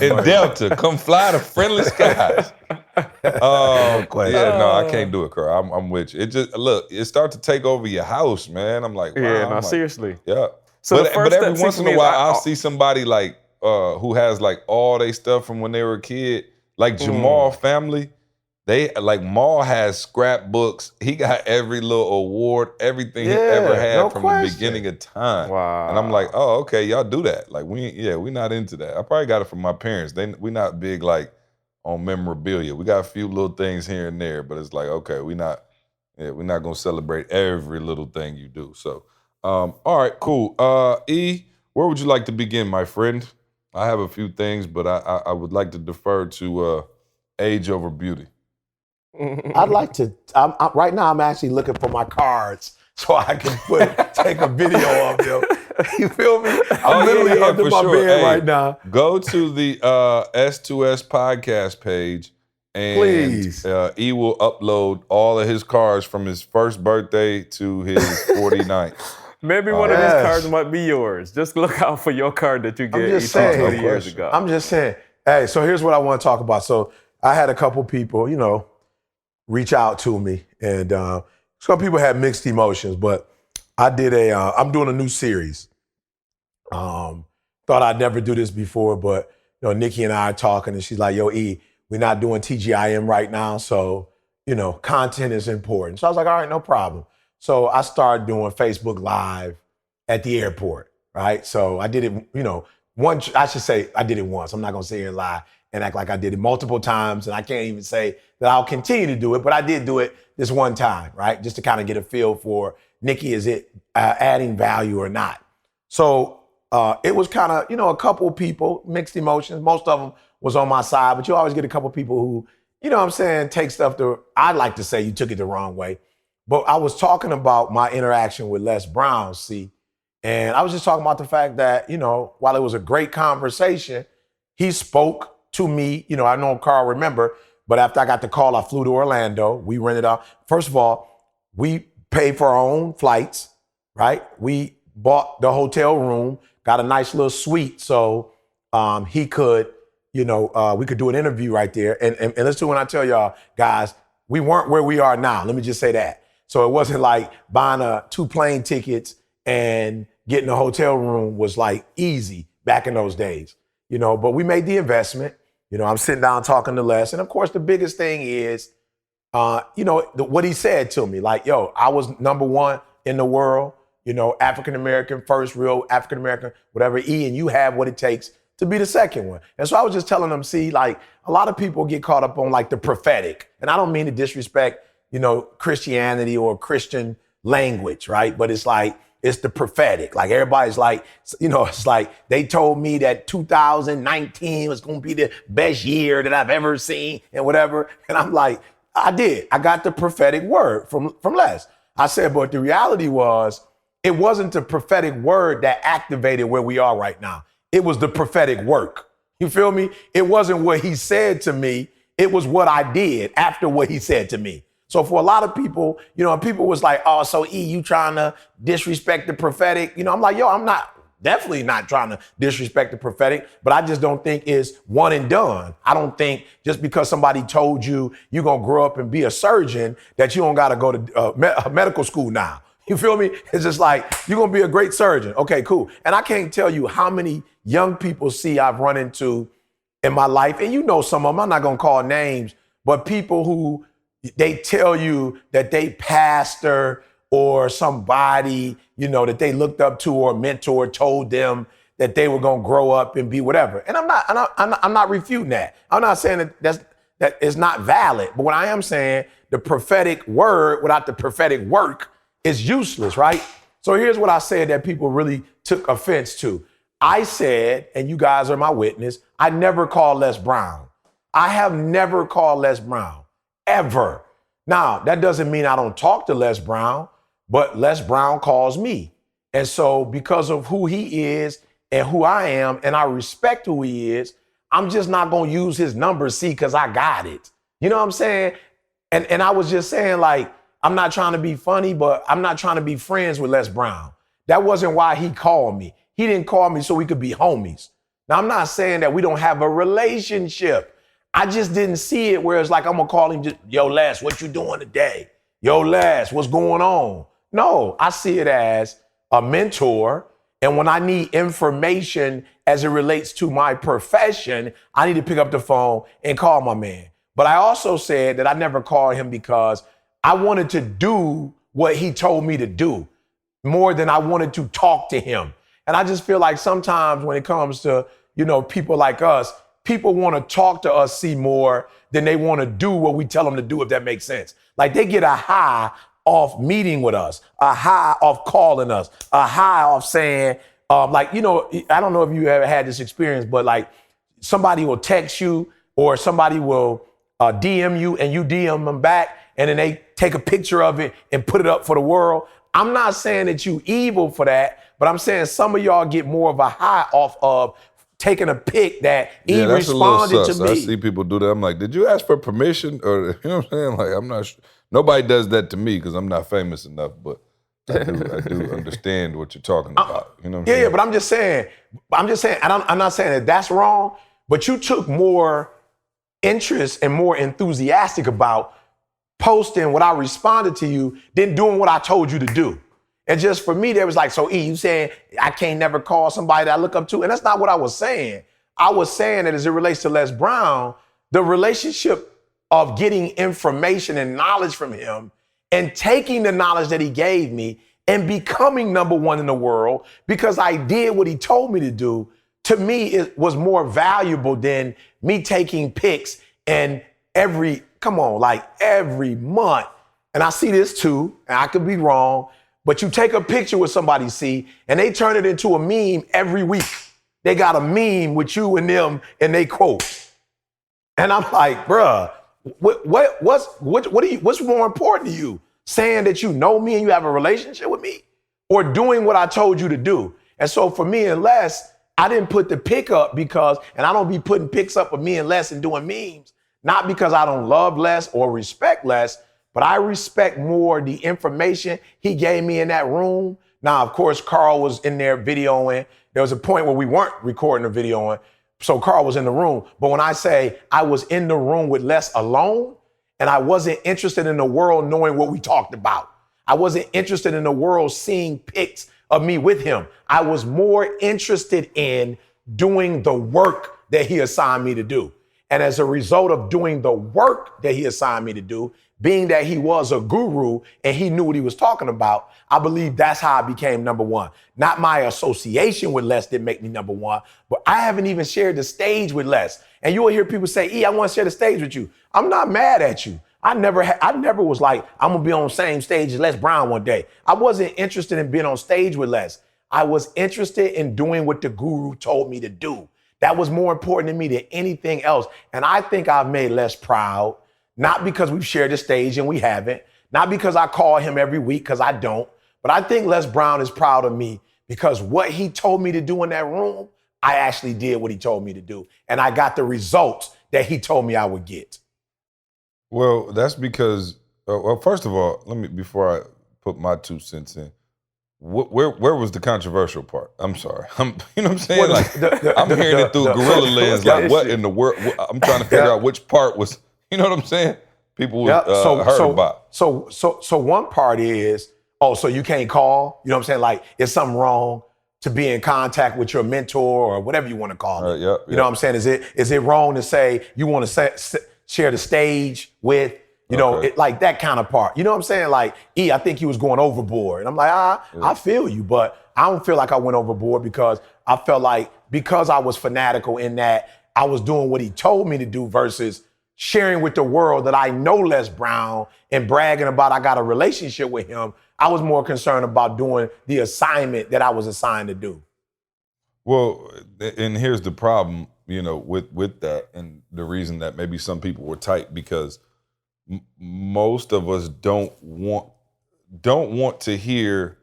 In Delta, come fly to friendly skies. Oh, yeah, no, I can't do it, Carl. I'm with you. It just, look, it starts to take over your house, man. I'm like, wow. Yeah, I'm like, seriously. Yeah. So but every once in a while, I'll see somebody like who has like all their stuff from when they were a kid, like Jemal family. Maul has scrapbooks. He got every little award, everything he Yeah, ever had no from question. the beginning of time. Wow. And I'm like, oh, okay, y'all do that. Like we not into that. I probably got it from my parents. We not big like on memorabilia. We got a few little things here and there, but it's like, okay, we're not gonna celebrate every little thing you do. So all right, cool. E, where would you like to begin, my friend? I have a few things, but I would like to defer to age over beauty. I'd like to. Right now, I'm actually looking for my cards so I can take a video of them. You feel me? I'm literally under my bed right now. Go to the S2S podcast page, and Please. E will upload all of his cards from his first birthday to his 49th. Maybe one of these cards might be yours. Just look out for your card that you get 20 years ago. I'm just saying. Hey, so here's what I want to talk about. So I had a couple people, reach out to me, and some people had mixed emotions, but I did I'm doing a new series. Thought I'd never do this before, but Nikki and I are talking, and she's like, yo, E, we're not doing TGIM right now, so content is important. So I was like, all right, no problem. So I started doing Facebook Live at the airport, right? So I did it, I should say I did it once. I'm not gonna sit here and lie and act like I did it multiple times, and I can't even say that I'll continue to do it, but I did do it this one time, right? Just to kind of get a feel for, Nikki, is it adding value or not? So it was kind of, a couple people, mixed emotions. Most of them was on my side, but you always get a couple people who, take stuff I'd like to say you took it the wrong way. But I was talking about my interaction with Les Brown, see, and I was just talking about the fact that, while it was a great conversation, he spoke to me. I know Carl remember, but after I got the call, I flew to Orlando. We rented out. First of all, we paid for our own flights, right? We bought the hotel room, got a nice little suite, so he could, we could do an interview right there. And listen, when I tell y'all, guys, we weren't where we are now. Let me just say that. So it wasn't like buying 2 plane tickets and getting a hotel room was like easy back in those days, but we made the investment. I'm sitting down talking to Les. And of course, the biggest thing is, what he said to me, like, yo, I was number one in the world, African-American, first real African-American, whatever, E, and you have what it takes to be the second one. And so I was just telling them, see, like, a lot of people get caught up on like the prophetic. And I don't mean to disrespect, Christianity or Christian language, right? But it's like, it's the prophetic. Like everybody's like, it's like they told me that 2019 was going to be the best year that I've ever seen and whatever. And I'm like, I did. I got the prophetic word from Les. I said, but the reality was, it wasn't the prophetic word that activated where we are right now. It was the prophetic work. You feel me? It wasn't what he said to me. It was what I did after what he said to me. So for a lot of people, people was like, oh, so E, you trying to disrespect the prophetic? I'm like, yo, I'm definitely not trying to disrespect the prophetic, but I just don't think it's one and done. I don't think just because somebody told you you're going to grow up and be a surgeon that you don't got to go to medical school now. You feel me? It's just like, you're going to be a great surgeon. Okay, cool. And I can't tell you how many young people I've run into in my life. And some of them, I'm not going to call names, but people who they tell you that they pastor or somebody, that they looked up to or a mentor told them that they were going to grow up and be whatever. And I'm not refuting that. I'm not saying that is not valid. But what I am saying, the prophetic word without the prophetic work is useless, right? So here's what I said that people really took offense to. I said, and you guys are my witness, I never called Les Brown. I have never called Les Brown. Ever. Now, that doesn't mean I don't talk to Les Brown, but Les Brown calls me. And so because of who he is and who I am, and I respect who he is, I'm just not going to use his number, see, because I got it. You know what I'm saying? And I was just saying, like, I'm not trying to be funny, but I'm not trying to be friends with Les Brown. That wasn't why he called me. He didn't call me so we could be homies. Now, I'm not saying that we don't have a relationship. I just didn't see it where it's like, I'm going to call him just, yo, Les, what you doing today? Yo, Les, what's going on? No, I see it as a mentor. And when I need information as it relates to my profession, I need to pick up the phone and call my man. But I also said that I never called him because I wanted to do what he told me to do more than I wanted to talk to him. And I just feel like sometimes when it comes to, people like us, people want to talk to us, see more than they want to do what we tell them to do, if that makes sense. Like they get a high off meeting with us, a high off calling us, a high off saying, I don't know if you ever had this experience, but like somebody will text you or somebody will DM you and you DM them back and then they take a picture of it and put it up for the world. I'm not saying that you evil for that, but I'm saying some of y'all get more of a high off of taking a pic that he responded to me. I see people do that. I'm like, did you ask for permission? Or, you know what I'm saying? Like, I'm not sure. Nobody does that to me because I'm not famous enough, but I do understand what you're talking about. You know what I'm saying? Yeah, but I'm just saying, I'm not saying that that's wrong, but you took more interest and more enthusiastic about posting what I responded to you than doing what I told you to do. And just for me, there was like, so E, you saying I can't never call somebody that I look up to? And that's not what I was saying. I was saying that as it relates to Les Brown, the relationship of getting information and knowledge from him and taking the knowledge that he gave me and becoming number one in the world because I did what he told me to do, to me, it was more valuable than me taking pics and every month. And I see this too, and I could be wrong, but you take a picture with somebody, see, and they turn it into a meme every week. They got a meme with you and them and they quote. And I'm like, bruh, what's more important to you? Saying that you know me and you have a relationship with me or doing what I told you to do? And so for me and Les, I didn't put the pic up because, and I don't be putting pics up of me and Les and doing memes, not because I don't love Les or respect Les, but I respect more the information he gave me in that room. Now, of course, Carl was in there videoing. There was a point where we weren't recording the videoing, so Carl was in the room. But when I say I was in the room with Les alone, and I wasn't interested in the world knowing what we talked about. I wasn't interested in the world seeing pics of me with him. I was more interested in doing the work that he assigned me to do. And as a result of doing the work that he assigned me to do, being that he was a guru and he knew what he was talking about, I believe that's how I became number one. Not my association with Les didn't make me number one, but I haven't even shared the stage with Les. And you will hear people say, E, I want to share the stage with you. I'm not mad at you. I never was like, I'm going to be on the same stage as Les Brown one day. I wasn't interested in being on stage with Les. I was interested in doing what the guru told me to do. That was more important to me than anything else. And I think I've made Les proud, not because we've shared the stage and we haven't, not because I call him every week, because I don't, but I think Les Brown is proud of me because what he told me to do in that room, I actually did what he told me to do. And I got the results that he told me I would get. Well, that's because, first of all, before I put my 2 cents in, where was the controversial part? I'm sorry. You know what I'm saying? I'm hearing it through gorilla lens. Like, what in the world? I'm trying to figure out which part was, you know what I'm saying? People heard about. So one part is, so you can't call? You know what I'm saying? Like, is something wrong to be in contact with your mentor or whatever you want to call it? You know what I'm saying? Is it wrong to say you want to share the stage with, like that kind of part? You know what I'm saying? Like, E, I think he was going overboard. And I'm like, I feel you, but I don't feel like I went overboard because I felt like because I was fanatical in that I was doing what he told me to do versus sharing with the world that I know Les Brown and bragging about I got a relationship with him. I was more concerned about doing the assignment that I was assigned to do. Well, and here's the problem, with that, and the reason that maybe some people were tight, because most of us don't want to hear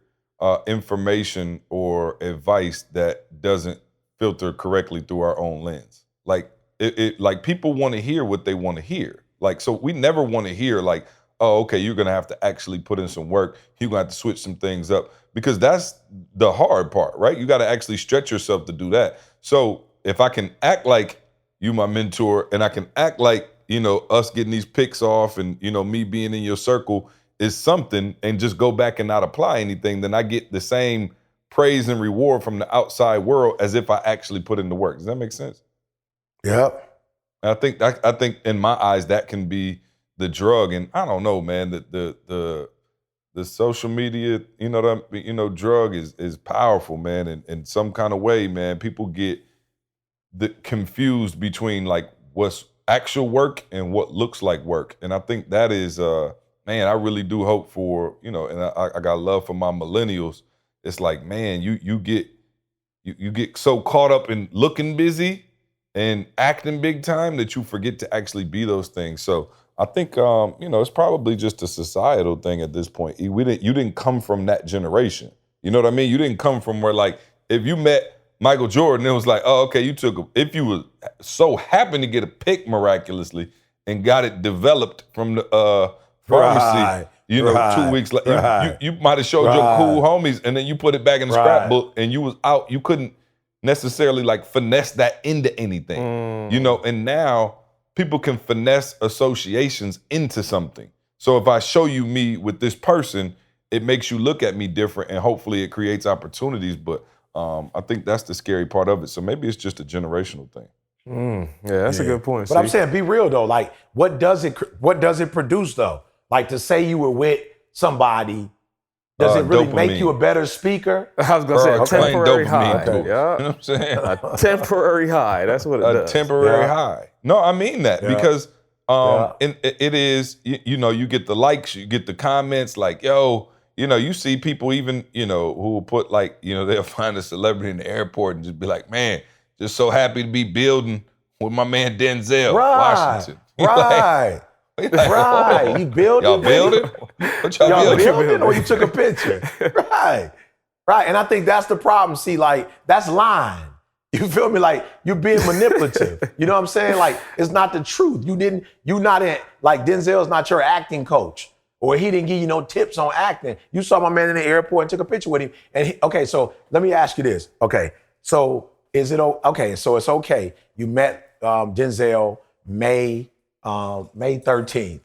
information or advice that doesn't filter correctly through our own lens. Like like people want to hear what they want to hear. Like, so we never want to hear like, oh, okay, you're gonna have to actually put in some work. You're gonna have to switch some things up, because that's the hard part, right? You got to actually stretch yourself to do that. So if I can act like you my mentor, and I can act like, us getting these picks off and, me being in your circle is something, and just go back and not apply anything, then I get the same praise and reward from the outside world as if I actually put in the work. Does that make sense? Yep. And I think in my eyes that can be the drug. And I don't know, man, the social media, drug is powerful, man. And in some kind of way, man, people get confused between like what's actual work and what looks like work. And I think that is, man, I really do hope for, and I got love for my millennials. It's like, man, you get so caught up in looking busy and acting big time that you forget to actually be those things. So I think, it's probably just a societal thing at this point. You didn't come from that generation. You know what I mean? You didn't come from where, like, if you met Michael Jordan, it was like, oh, okay, if you were so happened to get a pick miraculously and got it developed from the pharmacy, 2 weeks later, you might have showed your cool homies and then you put it back in the scrapbook and you was out. You couldn't necessarily like finesse that into anything, and now people can finesse associations into something. So if I show you me with this person, it makes you look at me different and hopefully it creates opportunities. But I think that's the scary part of it. So maybe it's just a generational thing. Yeah, that's a good point. But I'm saying, be real though. Like, what does it produce though? Like, to say you were with somebody, does it really make you a better speaker? I was gonna say a temporary high. You know what I'm saying? A temporary high. That's what it does. A temporary high. No, I mean that because it is. You get the likes, you get the comments. Like, yo, you see people even who will put like they'll find a celebrity in the airport and just be like, man, just so happy to be building with my man Denzel Washington. Right. Right. You building? Y'all building? What y'all building? Or you took a picture? Right. Right. And I think that's the problem. See, like, that's lying. You feel me? Like, you're being manipulative. You know what I'm saying? Like, it's not the truth. Like, Denzel's not your acting coach. Or he didn't give you no tips on acting. You saw my man in the airport and took a picture with him. And okay, so let me ask you this. Okay, so so it's okay. You met Denzel May 13th.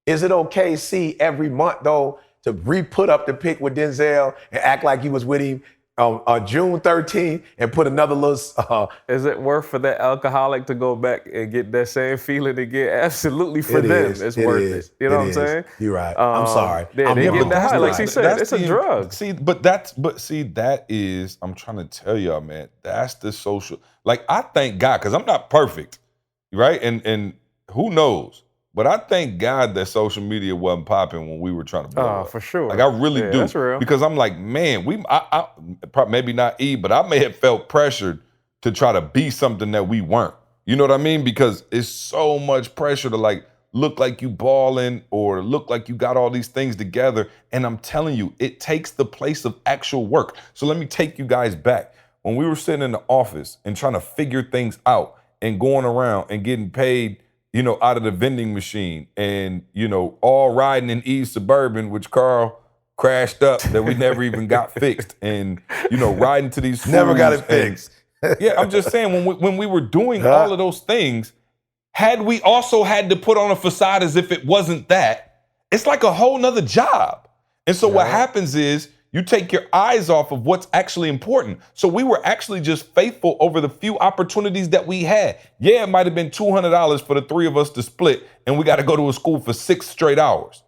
Is it okay, every month though, to re-put up the pic with Denzel and act like you was with him on June 13th and put another little... Is it worth for that alcoholic to go back and get that same feeling again? Absolutely, for them, it's worth it. You know what I'm saying? You're right. I'm sorry. They get that high. Like she said, it's a drug. That is, I'm trying to tell y'all, man, that's the social... Like, I thank God, because I'm not perfect, right? And who knows? But I thank God that social media wasn't popping when we were trying to blow up. For sure. Like, I really do. That's real. Because I'm like, man, I maybe not but I may have felt pressured to try to be something that we weren't. You know what I mean? Because it's so much pressure to like look like you balling or look like you got all these things together. And I'm telling you, it takes the place of actual work. So let me take you guys back. When we were sitting in the office and trying to figure things out and going around and getting paid, out of the vending machine and, all riding in East Suburban, which Carl crashed up that we never even got fixed. And, riding to these schools. Never got it fixed. Yeah, I'm just saying, when we were doing all of those things, had we also had to put on a facade as if it wasn't that, it's like a whole nother job. And so what happens is, you take your eyes off of what's actually important. So we were actually just faithful over the few opportunities that we had. Yeah, it might have been $200 for the three of us to split, and we got to go to a school for 6 straight hours.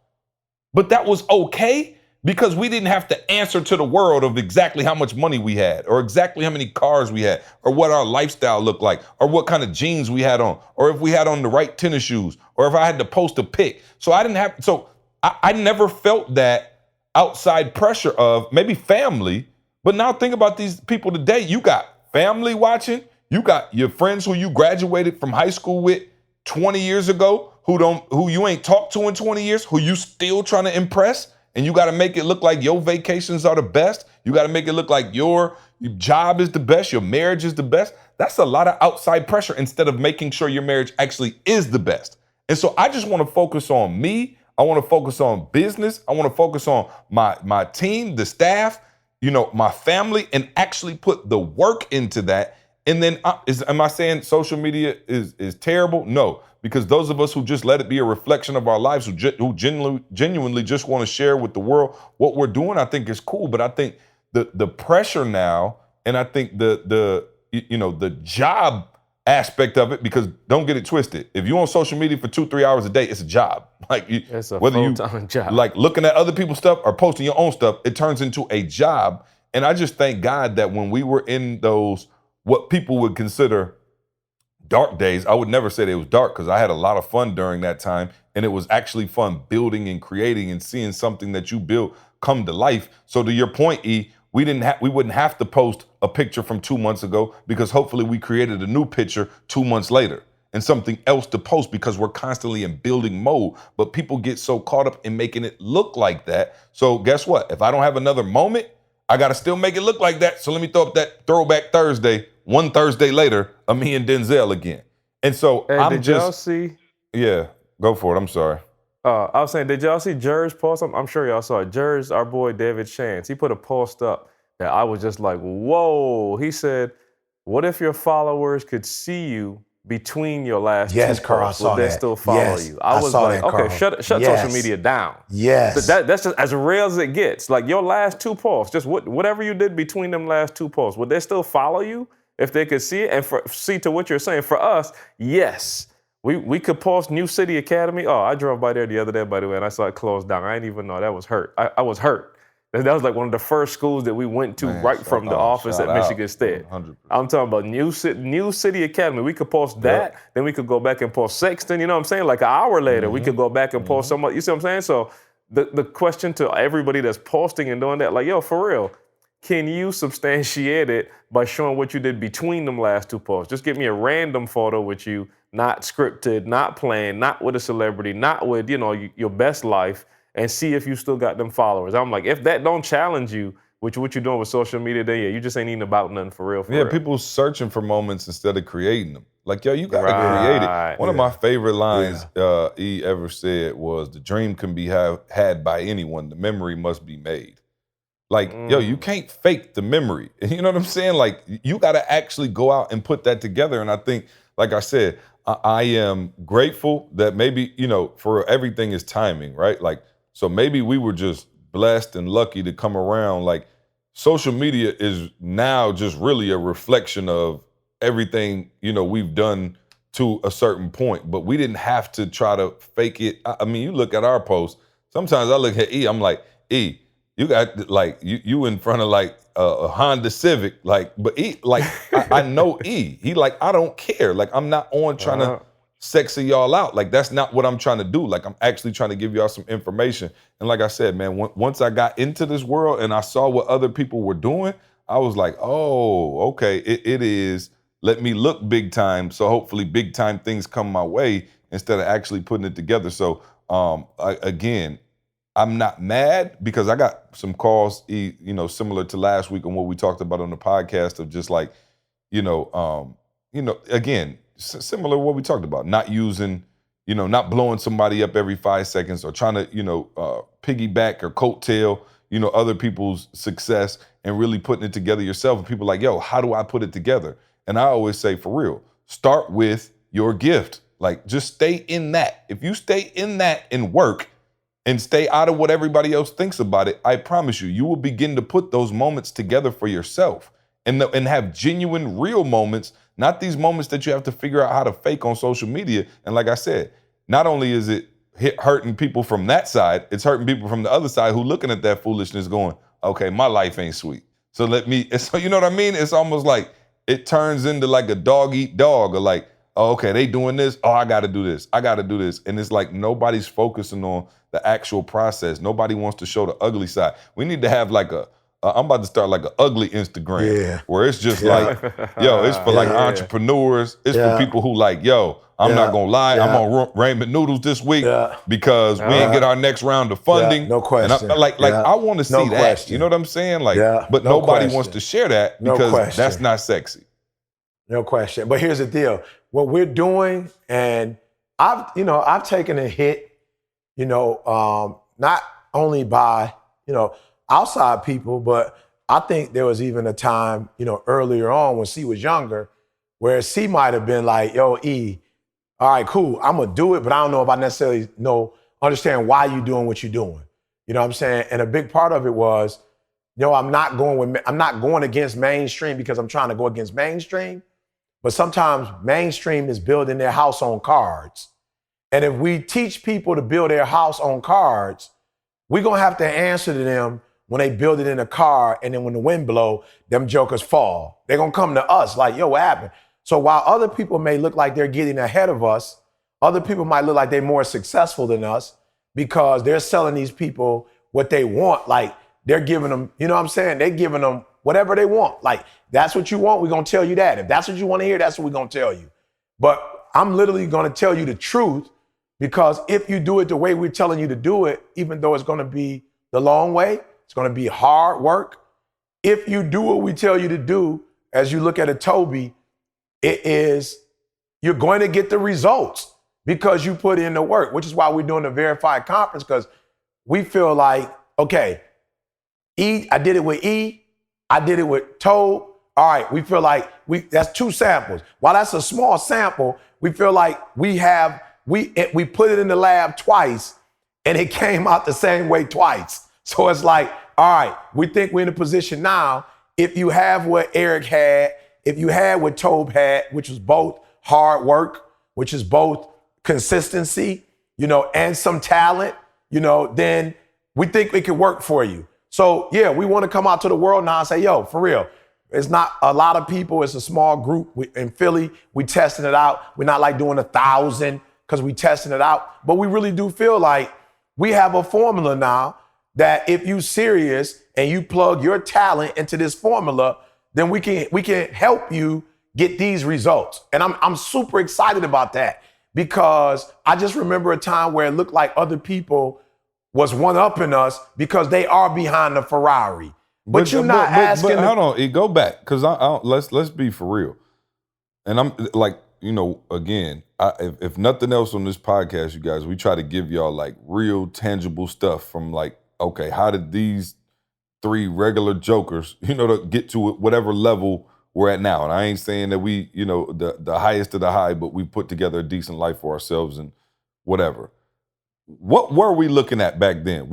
But that was okay because we didn't have to answer to the world of exactly how much money we had, or exactly how many cars we had, or what our lifestyle looked like, or what kind of jeans we had on, or if we had on the right tennis shoes, or if I had to post a pic. So I never felt that outside pressure of maybe family, but now think about these people today. You got family watching, you got your friends who you graduated from high school with 20 years ago, who you ain't talked to in 20 years, who you still trying to impress, and you got to make it look like your vacations are the best. You got to make it look like your job is the best, your marriage is the best. That's a lot of outside pressure instead of making sure your marriage actually is the best. And so I just want to focus on me. I want to focus on business. I want to focus on my team, the staff, my family, and actually put the work into that. And then am I saying social media is terrible? No, because those of us who just let it be a reflection of our lives, who genuinely just want to share with the world what we're doing, I think is cool. But I think the pressure now, and I think the job aspect of it, because don't get it twisted. If you're on social media for 2-3 hours a day, it's a job. Like It's a whether you full-time job. like looking at other people's stuff or posting your own stuff, it turns into a job. And I just thank God that when we were in those, what people would consider dark days, I would never say it was dark, because I had a lot of fun during that time. And it was actually fun building and creating and seeing something that you built come to life. So to your point, E, we wouldn't have to post a picture from 2 months ago, because hopefully we created a new picture 2 months later and something else to post, because we're constantly in building mode. But people get so caught up in making it look like that. So guess what? If I don't have another moment, I got to still make it look like that. So let me throw up that throwback Thursday, one Thursday later, of me and Denzel again. And so Hey, I'm did just, y'all see? yeah, go for it. I'm sorry. I was saying, did y'all see Jer's post? I'm sure y'all saw it. Jer's, our boy David Chance, he put a post up that I was just like, whoa. He said, what if your followers could see you between your last Yes, two Carl, I posts? saw Would they that. still follow Yes, you? I was saw like, that, okay, Carl. shut Yes. social media down. Yes. That's just as real as it gets. Like your last two posts, just whatever you did between them last two posts, would they still follow you if they could see it? And see to what you're saying, for us, yes. We could post New City Academy. Oh, I drove by there the other day, by the way, and I saw it closed down. I didn't even know. That was hurt. I was hurt. That was like one of the first schools that we went to right from the office at Michigan State. 100%. I'm talking about New City Academy. We could post that, then we could go back and post Sexton. You know what I'm saying? Like an hour later, we could go back and post somebody. You see what I'm saying? So the question to everybody that's posting and doing that, like, yo, for real, can you substantiate it by showing what you did between them last two posts? Just give me a random photo with you, not scripted, not planned, not with a celebrity, not with, your best life, and see if you still got them followers. I'm like, if that don't challenge you, what you're doing with social media, then yeah, you just ain't even about nothing for real. Yeah, people searching for moments instead of creating them. Like, yo, you got to create it. One of my favorite lines E ever said was, the dream can be had by anyone. The memory must be made. Like, yo, you can't fake the memory. You know what I'm saying? Like, you got to actually go out and put that together. And I think, like I said, I am grateful that maybe, for everything is timing, right? Like, so maybe we were just blessed and lucky to come around. Like, social media is now just really a reflection of everything, we've done to a certain point, but we didn't have to try to fake it. I mean, you look at our posts. Sometimes I look at E, I'm like, E, you got like, you in front of like a Honda Civic, like, but E, like, I know E. He like, I don't care. Like, I'm not on trying to sexy y'all out. Like, that's not what I'm trying to do. Like, I'm actually trying to give y'all some information. And like I said, man, once I got into this world and I saw what other people were doing, I was like, oh, okay, it is, let me look big time. So hopefully big time things come my way instead of actually putting it together. So again, I'm not mad, because I got some calls, similar to last week on what we talked about on the podcast, of just like, again, similar to what we talked about, not using, not blowing somebody up every 5 seconds, or trying to, piggyback or coattail, other people's success, and really putting it together yourself. And people are like, yo, how do I put it together? And I always say, for real, start with your gift. Like, just stay in that. If you stay in that and work and stay out of what everybody else thinks about it, I promise you, you will begin to put those moments together for yourself and have genuine, real moments, not these moments that you have to figure out how to fake on social media. And like I said, not only is it hurting people from that side, it's hurting people from the other side who looking at that foolishness going, okay, my life ain't sweet. So so you know what I mean? It's almost like it turns into like a dog eat dog, or like, oh, okay, they doing this. Oh, I got to do this. I got to do this. And it's like nobody's focusing on the actual process. Nobody wants to show the ugly side. We need to have like I'm about to start like an ugly Instagram where it's just like, yo, it's for like entrepreneurs. It's for people who like, yo, I'm not going to lie. I'm on ramen noodles this week because we ain't get our next round of funding. No question. And I want to see that. Question. You know what I'm saying? Like, but no nobody question. wants to share that because that's not sexy. No question. But here's the deal. What we're doing, and I've taken a hit, not only by, outside people, but I think there was even a time, earlier on when C was younger, where C might have been like, yo, E, all right, cool, I'm gonna do it, but I don't know if I necessarily understand why you're doing what you're doing. You know what I'm saying? And a big part of it was, I'm not going against mainstream because I'm trying to go against mainstream, but sometimes mainstream is building their house on cards. And if we teach people to build their house on cards, we're going to have to answer to them when they build it in a car, and then when the wind blow, them jokers fall. They're going to come to us like, yo, what happened? So while other people may look like they're getting ahead of us, other people might look like they're more successful than us because they're selling these people what they want. Like they're giving them, you know what I'm saying? They're giving them whatever they want. Like, that's what you want, we're going to tell you that. If that's what you want to hear, that's what we're going to tell you. But I'm literally going to tell you the truth, because if you do it the way we're telling you to do it, even though it's going to be the long way, it's going to be hard work. If you do what we tell you to do, as you look at a Toby, you're going to get the results because you put in the work, which is why we're doing the verified conference, because we feel like, okay, I did it with E, I did it with Tobe. All right, we feel like that's 2 samples. While that's a small sample, we feel like we put it in the lab twice and it came out the same way twice. So it's like, all right, we think we're in a position now. If you have what Eric had, if you had what Tobe had, which was both hard work, which is both consistency, and some talent, then we think it could work for you. So yeah, we want to come out to the world now and say, yo, for real, it's not a lot of people. It's a small group. In Philly, we testing it out. We're not like doing 1,000 because we testing it out. But we really do feel like we have a formula now that if you serious and you plug your talent into this formula, then we can help you get these results. And I'm super excited about that, because I just remember a time where it looked like other people was one-upping us because they are behind the Ferrari. But you're not asking. But hold on, go back, because let's be for real. And I'm like, again, if nothing else on this podcast, you guys, we try to give y'all like real tangible stuff from like, okay, how did these 3 regular jokers, to get to whatever level we're at now? And I ain't saying that we, the highest of the high, but we put together a decent life for ourselves and whatever. What were we looking at back then?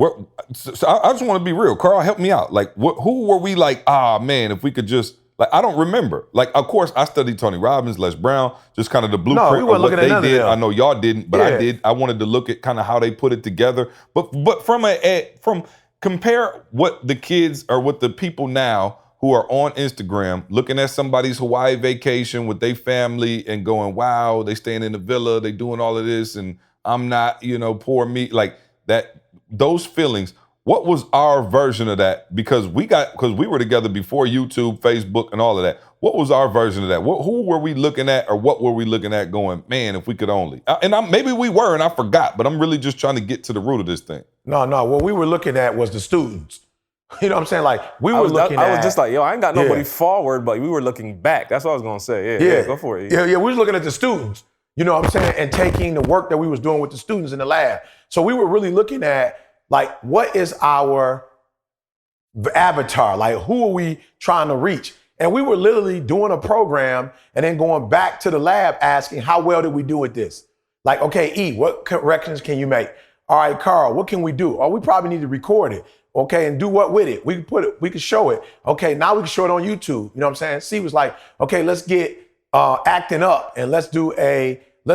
So I just want to be real. Carl, help me out. Like, who were we like, man, if we could just, like, I don't remember. Like, of course, I studied Tony Robbins, Les Brown, just kind of the blueprint we weren't of what looking at they did. none of them. I know y'all didn't, but Yeah. I did. I wanted to look at kind of how they put it together. But from compare what the kids or what the people now who are on Instagram looking at somebody's Hawaii vacation with their family and going, wow, they staying in the villa, they doing all of this, and I'm not, poor me, like that, those feelings. What was our version of that? Because we were together before YouTube, Facebook, and all of that. What was our version of that? Who were we looking at, or what were we looking at going, man, if we could only? Maybe we were, and I forgot, but I'm really just trying to get to the root of this thing. No, what we were looking at was the students. You know what I'm saying? Like, I was just like, yo, I ain't got nobody forward, but we were looking back. That's what I was going to say. Yeah, go for it. Yeah, we was looking at the students. You know what I'm saying? And taking the work that we was doing with the students in the lab. So we were really looking at, like, what is our avatar? Like, who are we trying to reach? And we were literally doing a program and then going back to the lab asking, how well did we do with this? Like, okay, E, what corrections can you make? All right, Carl, what can we do? Oh, we probably need to record it. Okay, and do what with it? We can show it. Okay, now we can show it on YouTube. You know what I'm saying? C was like, okay, let's get acting up and let's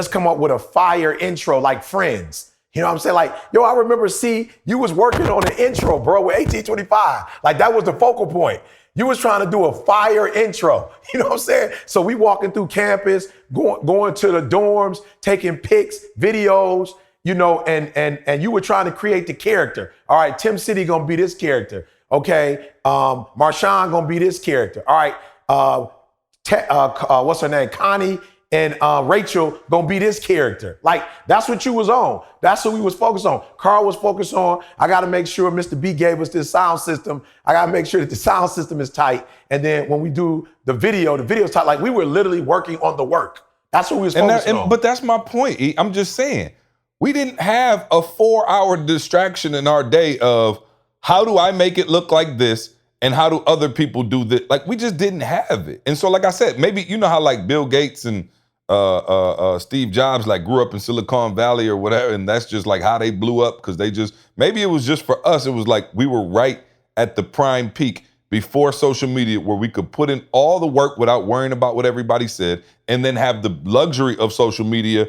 come up with a fire intro like Friends. You know what I'm saying? Like, yo, I remember, C, you was working on an intro, bro, with AT&T. Like, that was the focal point. You was trying to do a fire intro. You know what I'm saying? So we walking through campus, going to the dorms, taking pics, videos, and you were trying to create the character. All right, Tim City gonna be this character. Okay, Marshawn gonna be this character. All right, what's her name? Connie and Rachel gonna be this character. Like, that's what you was on. That's what we was focused on. Carl was focused on, I gotta make sure Mr. B gave us this sound system. I gotta make sure that the sound system is tight. And then when we do the video's tight. Like, we were literally working on the work. That's what we was focused on. But that's my point, E. I'm just saying, we didn't have a 4-hour distraction in our day of how do I make it look like this and how do other people do this? Like, we just didn't have it. And so, like I said, maybe you know how like Bill Gates and Steve Jobs like grew up in Silicon Valley or whatever, and that's just like how they blew up because maybe it was just for us. It was like we were right at the prime peak. before social media where we could put in all the work without worrying about what everybody said, and then have the luxury of social media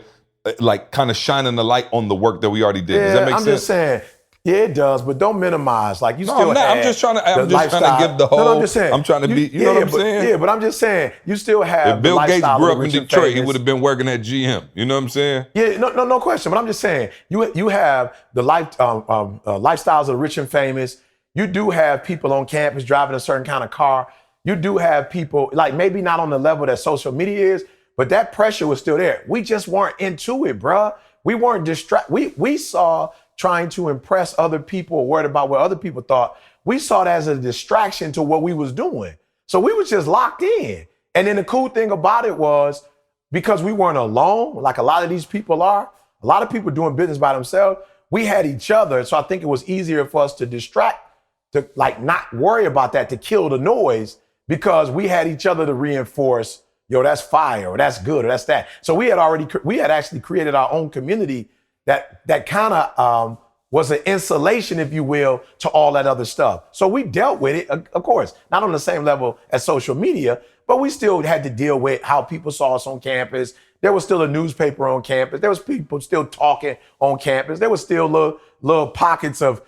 like kind of shining the light on the work that we already did. Does that make I'm sense? just saying, yeah, it does, but don't minimize. Like, you still I'm just trying to give the whole. No, I'm just saying. I'm trying to be. You know what I'm saying? Yeah, but I'm just saying, you still have. If Bill Gates grew up in Detroit, he would have have been working at GM. You know what I'm saying? Yeah, no question. But I'm just saying, you have the lifestyles of the rich and famous. You do have people on campus driving a certain kind of car. You do have people, like, maybe not on the level that social media is, but that pressure was still there. We just weren't into it, bruh. We weren't we saw trying to impress other people or worried about what other people thought. We saw it as a distraction to what we was doing. So we was just locked in. And then the cool thing about it was, because we weren't alone, like a lot of these people are, a lot of people doing business by themselves, we had each other. So I think it was easier for us to distract, to like not worry about that, to kill the noise, because we had each other to reinforce, yo, that's fire, or that's good, or that's that. So we had actually created our own community that kind of was an insulation, if you will, to all that other stuff. So we dealt with it, of course, not on the same level as social media, but we still had to deal with how people saw us on campus. There was still a newspaper on campus. There was people still talking on campus. There was still little pockets of,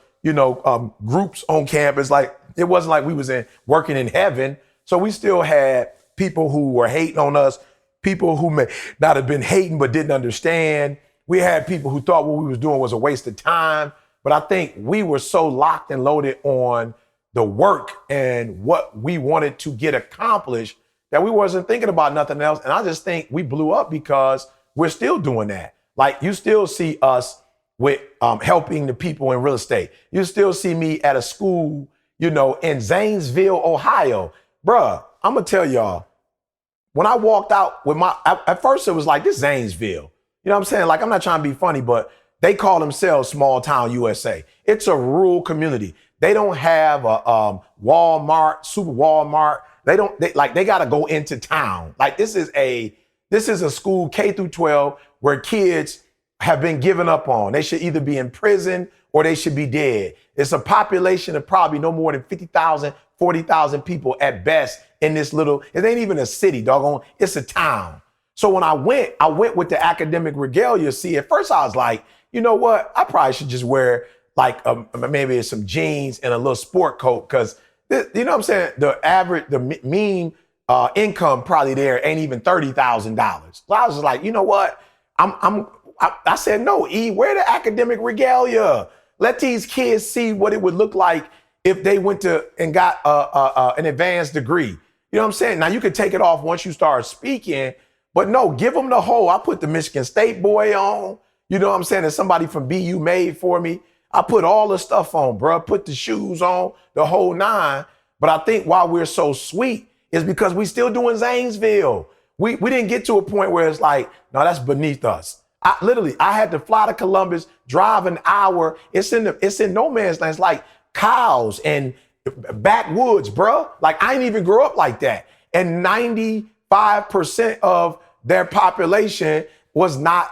groups on campus. Like, it wasn't like we was working in heaven. So we still had people who were hating on us, people who may not have been hating but didn't understand. We had people who thought what we was doing was a waste of time. But I think we were so locked and loaded on the work and what we wanted to get accomplished that we wasn't thinking about nothing else. And I just think we blew up because we're still doing that. Like, you still see us with helping the people in real estate. You still see me at a school, in Zanesville, Ohio. Bruh, I'm gonna tell y'all, when I walked out with at first it was like, this Zanesville. You know what I'm saying? Like, I'm not trying to be funny, but they call themselves small town USA. It's a rural community. They don't have a Walmart, super Walmart. They got to go into town. Like, this is a school K through 12 where kids have been given up on. They should either be in prison or they should be dead. It's a population of probably no more than 50,000, 40,000 people at best in this little, it ain't even a city, doggone, it's a town. So when I went with the academic regalia. See, at first I was like, you know what? I probably should just wear like maybe some jeans and a little sport coat, because you know what I'm saying? The mean income probably there ain't even $30,000. So I was just like, you know what? I said, no, wear the academic regalia. Let these kids see what it would look like if they went to and got an advanced degree. You know what I'm saying? Now, you could take it off once you start speaking, but no, give them the whole. I put the Michigan State boy on. You know what I'm saying? There's somebody from BU made for me. I put all the stuff on, bro. Put the shoes on, the whole nine. But I think why we're so sweet is because we still doing Zanesville. We didn't get to a point where it's like, no, that's beneath us. I had to fly to Columbus, drive an hour. It's in no man's land. It's like cows and backwoods, bro. Like, I didn't even grow up like that. And 95% of their population was not,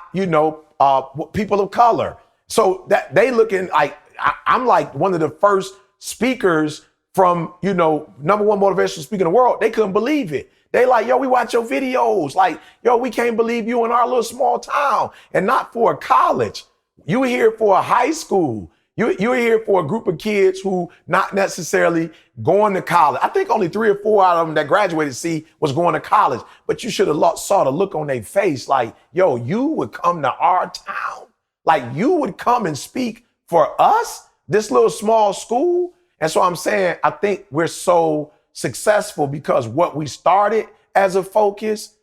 people of color. So that they looking like, I'm like one of the first speakers from, number one motivational speaker in the world. They couldn't believe it. They like, yo, we watch your videos. Like, yo, we can't believe you in our little small town, and not for a college. You here for a high school. You're here for a group of kids who not necessarily going to college. I think only 3 or 4 out of them that graduated, was going to college. But you should have saw the look on their face like, yo, you would come to our town? Like, you would come and speak for us, this little small school? And so I'm saying, I think we're so successful because what we started as a focus,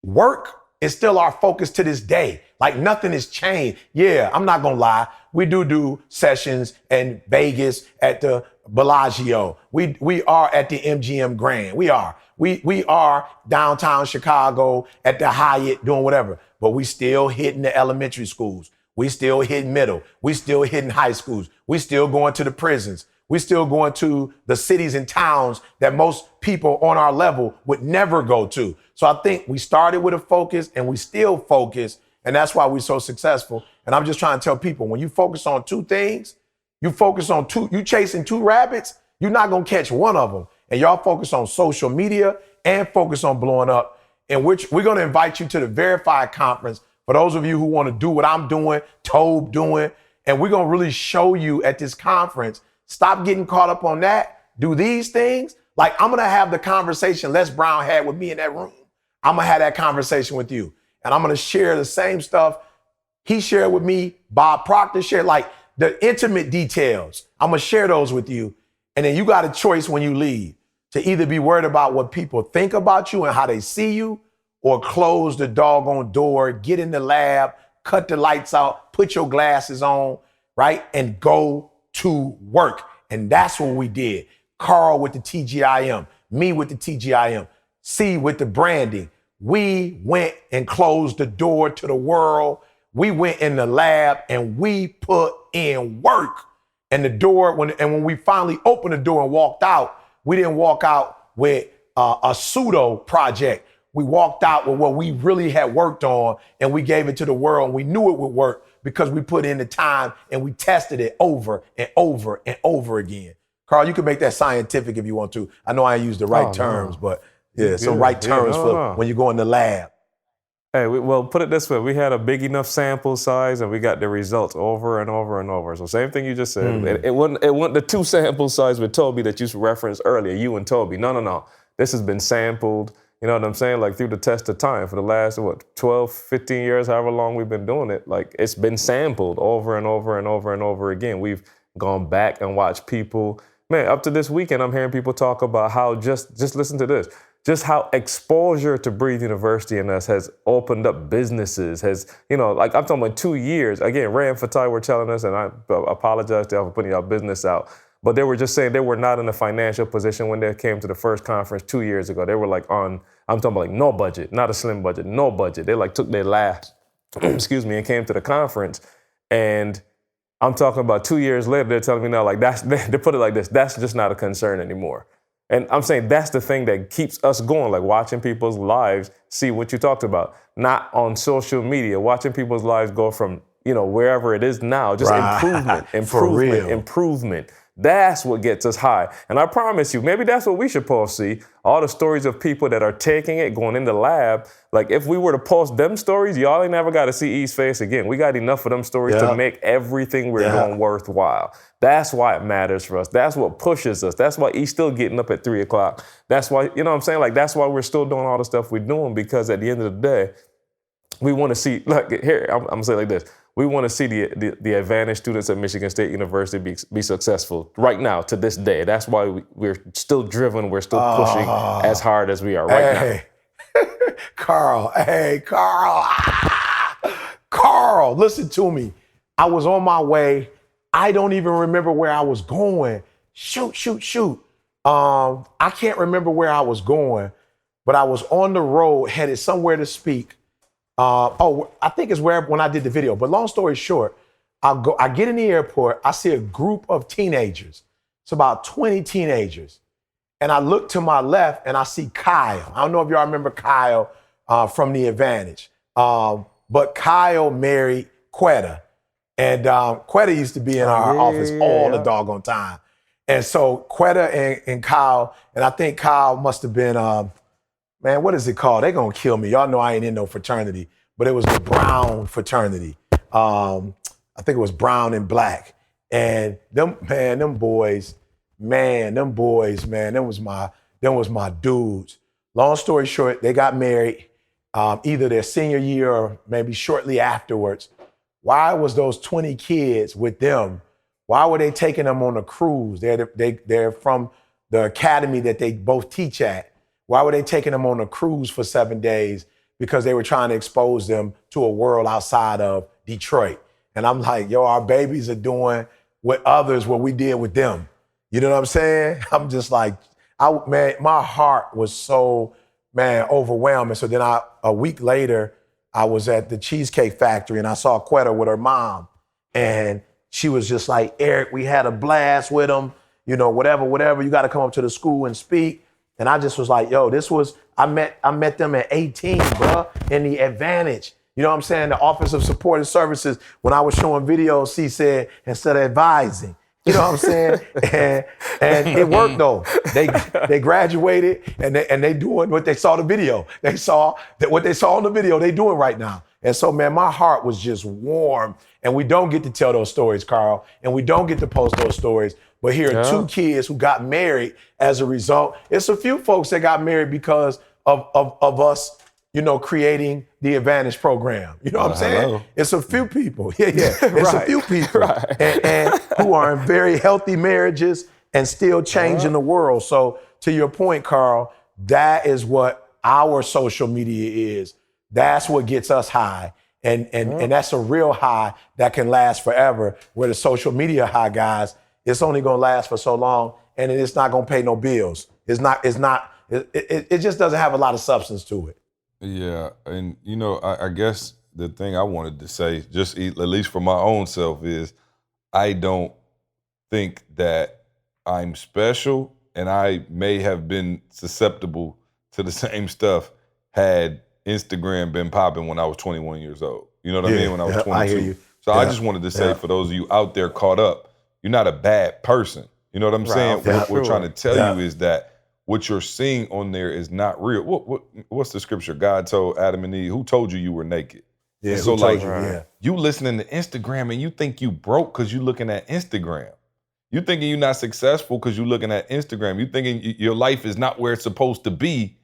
work is still our focus to this day. Like, nothing has changed. Yeah, I'm not gonna lie. We do sessions in Vegas at the Bellagio. We are at the MGM Grand. We are downtown Chicago at the Hyatt doing whatever. But we still hitting the elementary schools. We still hitting middle. We still hitting high schools. We still going to the prisons. We still going to the cities and towns that most people on our level would never go to. So I think we started with a focus and we still focus. And that's why we're so successful. And I'm just trying to tell people, when you focus on two things, you chasing two rabbits, You're not gonna catch one of them. And y'all focus on social media and focus on blowing up, in which we're gonna invite you to the Verified Conference for those of you who wanna do what I'm doing, Tobe doing, and we're gonna really show you at this conference, stop getting caught up on that, do these things. Like I'm gonna have the conversation Les Brown had with me in that room. I'm gonna have that conversation with you. And I'm gonna share the same stuff he shared with me, Bob Proctor shared, like the intimate details. I'm gonna share those with you. And then you got a choice when you leave to either be worried about what people think about you and how they see you, or close the doggone door, get in the lab, cut the lights out, put your glasses on, right? And go to work. And that's what we did. Carl with the TGIM, me with the TGIM, C with the branding. We went and closed the door to the world. We went in the lab and we put in work. And the door, when we finally opened the door and walked out, we didn't walk out with a pseudo project. We walked out with what we really had worked on, and we gave it to the world, and we knew it would work because we put in the time and we tested it over and over and over again. Carl, you can make that scientific if you want to. I know I use the right terms, but yeah, some right terms for when you go in the lab. Hey, well, put it this way. We had a big enough sample size and we got the results over and over and over. So same thing you just said. It wasn't the 2 sample size with Toby that you referenced earlier, you and Toby. No. This has been sampled, you know what I'm saying? Like through the test of time for the last, 12, 15 years, however long we've been doing it. Like it's been sampled over and over and over and over again. We've gone back and watched people. Man, up to this weekend, I'm hearing people talk about how just listen to this. Just how exposure to Breathe University and us has opened up businesses, like I'm talking about 2 years. Again, Ray and Fatai were telling us, and I apologize to y'all for putting y'all business out, but they were just saying they were not in a financial position when they came to the first conference 2 years ago. They were like I'm talking about like no budget, not a slim budget, no budget. They like took their last, and came to the conference. And I'm talking about 2 years later, they're telling me now, like they put it like this, that's just not a concern anymore. And I'm saying that's the thing that keeps us going, like watching people's lives see what you talked about, not on social media, watching people's lives go from, wherever it is now, just improvement. That's what gets us high. And I promise you, maybe that's what we should post, see, all the stories of people that are taking it, going in the lab. Like if we were to post them stories, y'all ain't never got to see E's face again. We got enough of them stories to make everything we're doing worthwhile. That's why it matters for us. That's what pushes us. That's why he's still getting up at 3 o'clock. That's why, you know what I'm saying? Like, that's why we're still doing all the stuff we're doing, because at the end of the day, we want to see, like, here, I'm going to say it like this. We want to see the advantaged students at Michigan State University be successul right now, to this day. That's why we're still driven. We're still pushing as hard as we are right now. Carl. Carl, listen to me. I was on my way. I don't even remember where I was going. Shoot. I can't remember where I was going, but I was on the road, headed somewhere to speak. I think it's when I did the video. But long story short, I get in the airport, I see a group of teenagers. It's about 20 teenagers. And I look to my left and I see Kyle. I don't know if y'all remember Kyle from The Advantage. But Kyle married Quetta. And Quetta used to be in our office all the doggone time. And so Quetta and Kyle, and I think Kyle must have been, man, what is it called? They're going to kill me. Y'all know I ain't in no fraternity, but it was the Brown fraternity. I think it was Brown and Black. And them boys, them was my dudes. Long story short, they got married either their senior year or maybe shortly afterwards. Why was those 20 kids with them? Why were they taking them on a cruise? They're from the academy that they both teach at. Why were they taking them on a cruise for 7 days? Because they were trying to expose them to a world outside of Detroit. And I'm like, yo, our babies are doing with others what we did with them. You know what I'm saying? I'm just like, my heart was so, overwhelming. So then a week later, I was at the Cheesecake Factory and I saw Quetta with her mom. And she was just like, Eric, we had a blast with them, whatever, you got to come up to the school and speak. And I just was like, yo, I met them at 18, bro, in The Advantage. You know what I'm saying? The Office of Supportive Services, when I was showing videos, she said, instead of advising. You know what I'm saying? And it worked though. They graduated and they doing what they saw the video. They saw that what they saw in the video, they doing right now. And so, man, my heart was just warm. And we don't get to tell those stories, Carl. And we don't get to post those stories. But here are 2 kids who got married as a result. It's a few folks that got married because of us, creating the Advantage program. You know what I'm saying? Hello. It's a few people. Yeah. It's a few people. And who are in very healthy marriages and still changing the world. So to your point, Carl, that is what our social media is. That's what gets us high. And that's a real high that can last forever. Where the social media high, guys, it's only gonna last for so long, and it's not gonna pay no bills. It just doesn't have a lot of substance to it. Yeah, and I guess the thing I wanted to say, just at least for my own self, is I don't think that I'm special, and I may have been susceptible to the same stuff had Instagram been popping when I was 21 years old. You know what I mean? When I was 22. I hear you. So I just wanted to say, for those of you out there caught up, you're not a bad person. You know what I'm saying? What we're trying to tell you is that what you're seeing on there is not real. What's the scripture? God told Adam and Eve, who told you were naked? Yeah. And so you listening to Instagram and you think you broke because you looking at Instagram. You thinking you're not successful because you're looking at Instagram. You thinking your life is not where it's supposed to be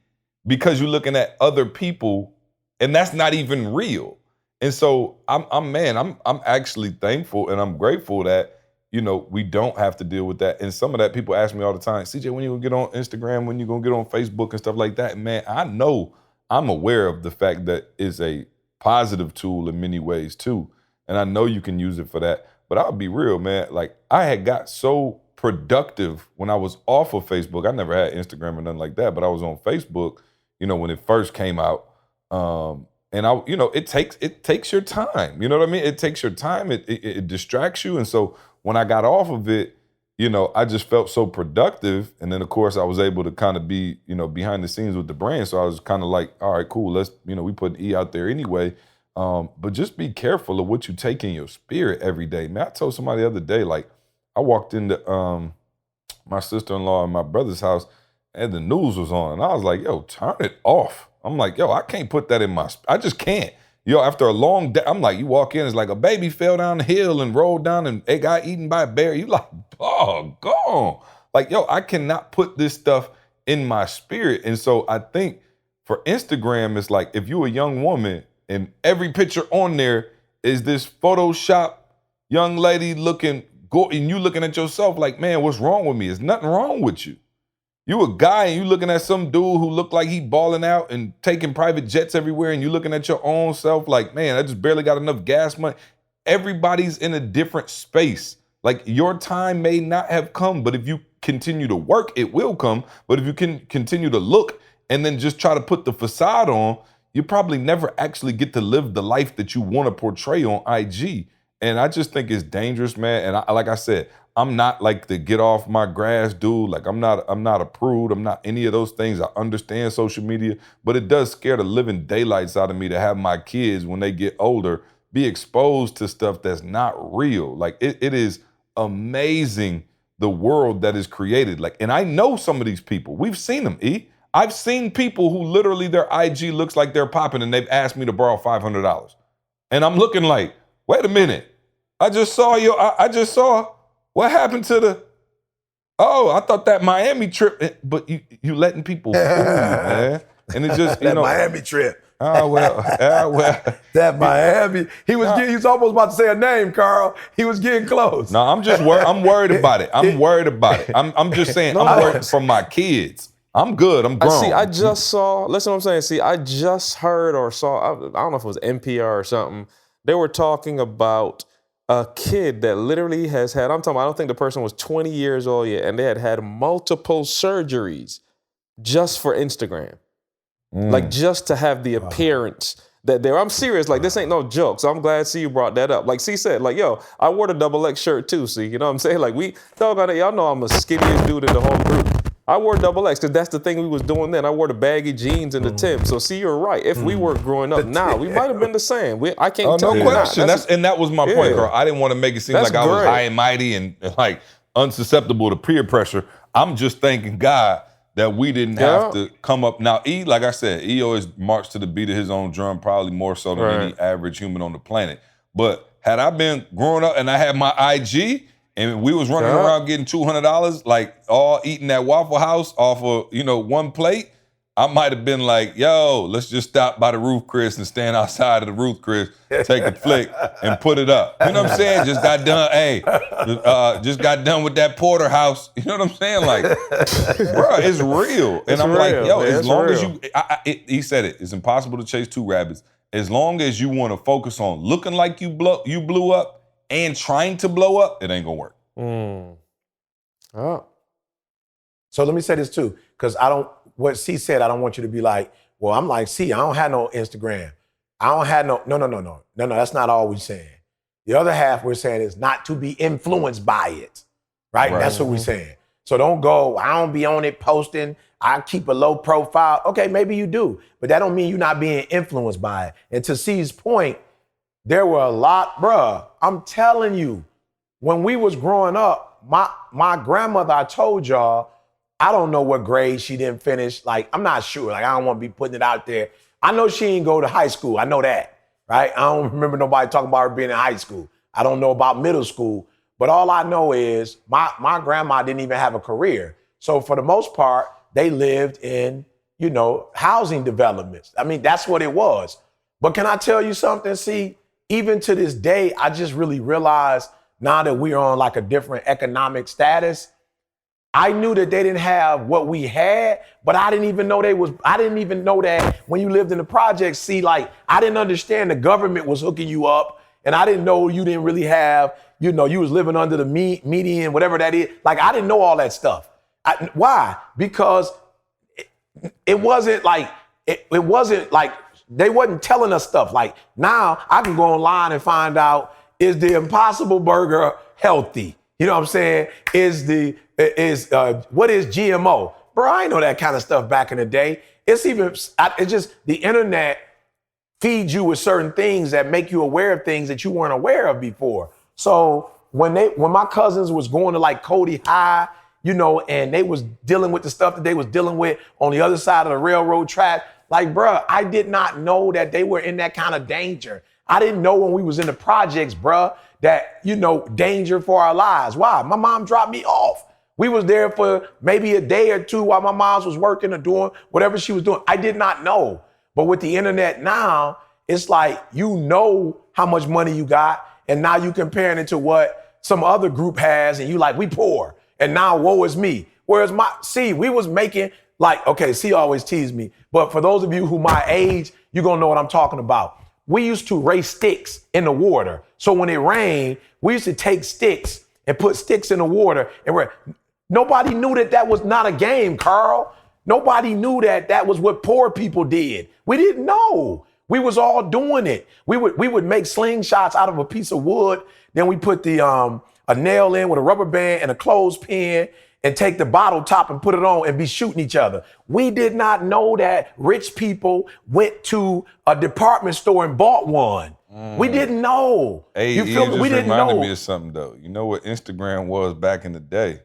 because you're looking at other people, and that's not even real. And so I'm actually thankful and I'm grateful that we don't have to deal with that. And some of that, people ask me all the time, CJ, when you gonna get on Instagram, when you gonna get on Facebook and stuff like that? And man, I know I'm aware of the fact that it's a positive tool in many ways too. And I know you can use it for that. But I'll be real, man. Like, I had got so productive when I was off of Facebook. I never had Instagram or nothing like that, but I was on Facebook, when it first came out. And it takes your time. You know what I mean? It takes your time. It distracts you. And so when I got off of it, I just felt so productive. And then of course I was able to kind of be, behind the scenes with the brand. So I was kind of like, all right, cool. Let's, we put E out there anyway. But just be careful of what you take in your spirit every day. Man, I told somebody the other day, like, I walked into my sister-in-law and my brother's house and the news was on. And I was like, yo, turn it off. I'm like, yo, I can't put that in I just can't. After a long day, I'm like, you walk in, it's like a baby fell down the hill and rolled down and it got eaten by a bear. You like, oh, gone. Like, yo, I cannot put this stuff in my spirit. And so I think for Instagram, it's like, if you're a young woman and every picture on there is this Photoshop young lady looking, and you looking at yourself like, man, what's wrong with me? There's nothing wrong with you. You a guy and you looking at some dude who looked like he balling out and taking private jets everywhere, and you looking at your own self like, man, I just barely got enough gas money. Everybody's in a different space. Like, your time may not have come, but if you continue to work, it will come. But if you can continue to look and then just try to put the facade on, you probably never actually get to live the life that you want to portray on IG. And I just think it's dangerous, man. And like I said, I'm not like the get off my grass dude. Like, I'm not a prude. I'm not any of those things. I understand social media, but it does scare the living daylights out of me to have my kids, when they get older, be exposed to stuff that's not real. Like, it is amazing the world that is created. Like, and I know some of these people. We've seen them, E. I've seen people who literally their IG looks like they're popping and they've asked me to borrow $500. And I'm looking like, wait a minute. I just saw what happened to I thought that Miami trip, but you letting people fool you, man. And it just, that Miami trip. Oh, well. That Miami. He was almost about to say a name, Carl. He was getting close. No, I'm just worried. I'm worried about it. I'm worried about it. I'm just saying, I'm worried for my kids. I'm good. I'm grown. I just saw, listen to what I'm saying. See, I just heard or saw, I don't know if it was NPR or something. They were talking about a kid that literally has had, I don't think the person was 20 years old yet, and they had multiple surgeries just for Instagram. Like, just to have the appearance that they're, I'm serious, like, this ain't no joke. So I'm glad C you brought that up. Like C said, like, yo, I wore the XXX shirt too, C, you know what I'm saying? Like, y'all know I'm the skinniest dude in the whole group. I wore XXX because that's the thing we was doing then. I wore the baggy jeans and the Tim's. So see, you're right. If we were growing up now, we might have been the same. I can't tell you. No question. And that was my point, girl. I didn't want to make it seem like I was high and mighty and like unsusceptible to peer pressure. I'm just thanking God that we didn't have to come up. Now, like I said, E always marched to the beat of his own drum, probably more so than any average human on the planet. But had I been growing up and I had my IG and we was running around getting $200, like all eating at Waffle House off of, one plate, I might have been like, yo, let's just stop by the roof, Chris, and stand outside of the roof, Chris, take a flick and put it up. You know what I'm saying? Just got done, just got done with that porterhouse. You know what I'm saying? Like, bro, it's real. And I'm like, yo, as long as you, he said it, it's impossible to chase two rabbits. As long as you want to focus on looking like you blew up and trying to blow up, it ain't gonna work. Oh. So let me say this too, because what C said, I don't want you to be like, well, I'm like, C, I don't have no Instagram. I don't have no, that's not all we're saying. The other half we're saying is not to be influenced by it, right? That's what we're saying. So don't go, I don't be on it posting, I keep a low profile. Okay, maybe you do, but that don't mean you're not being influenced by it. And to C's point, there were a lot, bruh, I'm telling you, when we was growing up, my grandmother, I told y'all, I don't know what grade she didn't finish. Like, I'm not sure. Like, I don't want to be putting it out there. I know she didn't go to high school. I know that, right? I don't remember nobody talking about her being in high school. I don't know about middle school. But all I know is my grandma didn't even have a career. So for the most part, they lived in, housing developments. I mean, that's what it was. But can I tell you something? See, even to this day, I just really realized now that we're on like a different economic status, I knew that they didn't have what we had, but I didn't even know that when you lived in the projects, see, like, I didn't understand the government was hooking you up, and I didn't know you didn't really have, you was living under the median, whatever that is. Like, I didn't know all that stuff. Why? Because it wasn't like they wasn't telling us stuff. Like, now I can go online and find out, is the Impossible Burger healthy? You know what I'm saying? What is GMO? Bro, I ain't know that kind of stuff back in the day. It's just the internet feeds you with certain things that make you aware of things that you weren't aware of before. So when my cousins was going to like Cody High, and they was dealing with the stuff that they was dealing with on the other side of the railroad track, like, bro, I did not know that they were in that kind of danger. I didn't know when we was in the projects, bro, that, danger for our lives. Why? My mom dropped me off. We was there for maybe a day or two while my mom was working or doing whatever she was doing. I did not know. But with the internet now, it's like, how much money you got, and now you comparing it to what some other group has, and you like, we poor, and now woe is me. Whereas we was making, like, okay, C always tease me, but for those of you who my age, you're gonna know what I'm talking about. We used to raise sticks in the water. So when it rained, we used to take sticks and put sticks in the water. And nobody knew that was not a game, Carl. Nobody knew that was what poor people did. We didn't know. We was all doing it. We would make slingshots out of a piece of wood. Then we put a nail in with a rubber band and a clothespin and take the bottle top and put it on and be shooting each other. We did not know that rich people went to a department store and bought one. We didn't know. Hey, you feel me? We didn't know. Reminded me of something though. You know what Instagram was back in the day?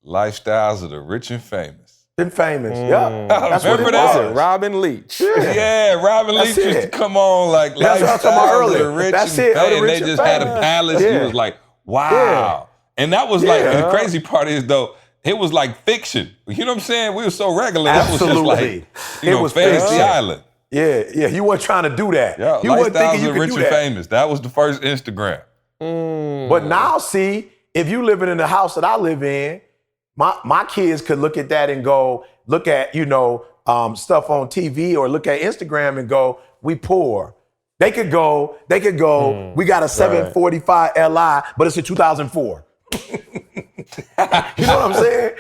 Lifestyles of the rich and famous. And famous, yeah. That's what it was. Robin Leach. Yeah, Robin Leach used to come on like That's what I was talking about Lifestyles of the earlier. rich That's and it, of the famous. rich They and just had a famous. palace. Yeah. He was like, wow. Yeah. And that was like, and the crazy part is though, it was like fiction. You know what I'm saying? We were so regular. Absolutely. That was just like, Fantasy fiction. Island. Yeah, you weren't trying to do that. Yeah, you weren't thinking you of could rich do and that. famous. That was the first Instagram. But now, see, if you living in the house that I live in, my kids could look at that and go, look at, stuff on TV or look at Instagram and go, we poor. They could go, we got a 745 Li, but it's a 2004. You know what I'm saying?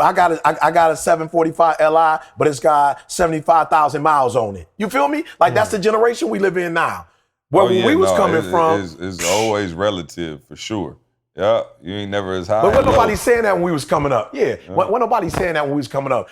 I got a 745 Li, but it's got 75,000 miles on it. You feel me? Like that's the generation we live in now. Where we was coming from is always relative for sure. Yeah, you ain't never as high. But when nobody saying that when we was coming up. Yeah, when nobody saying that when we was coming up.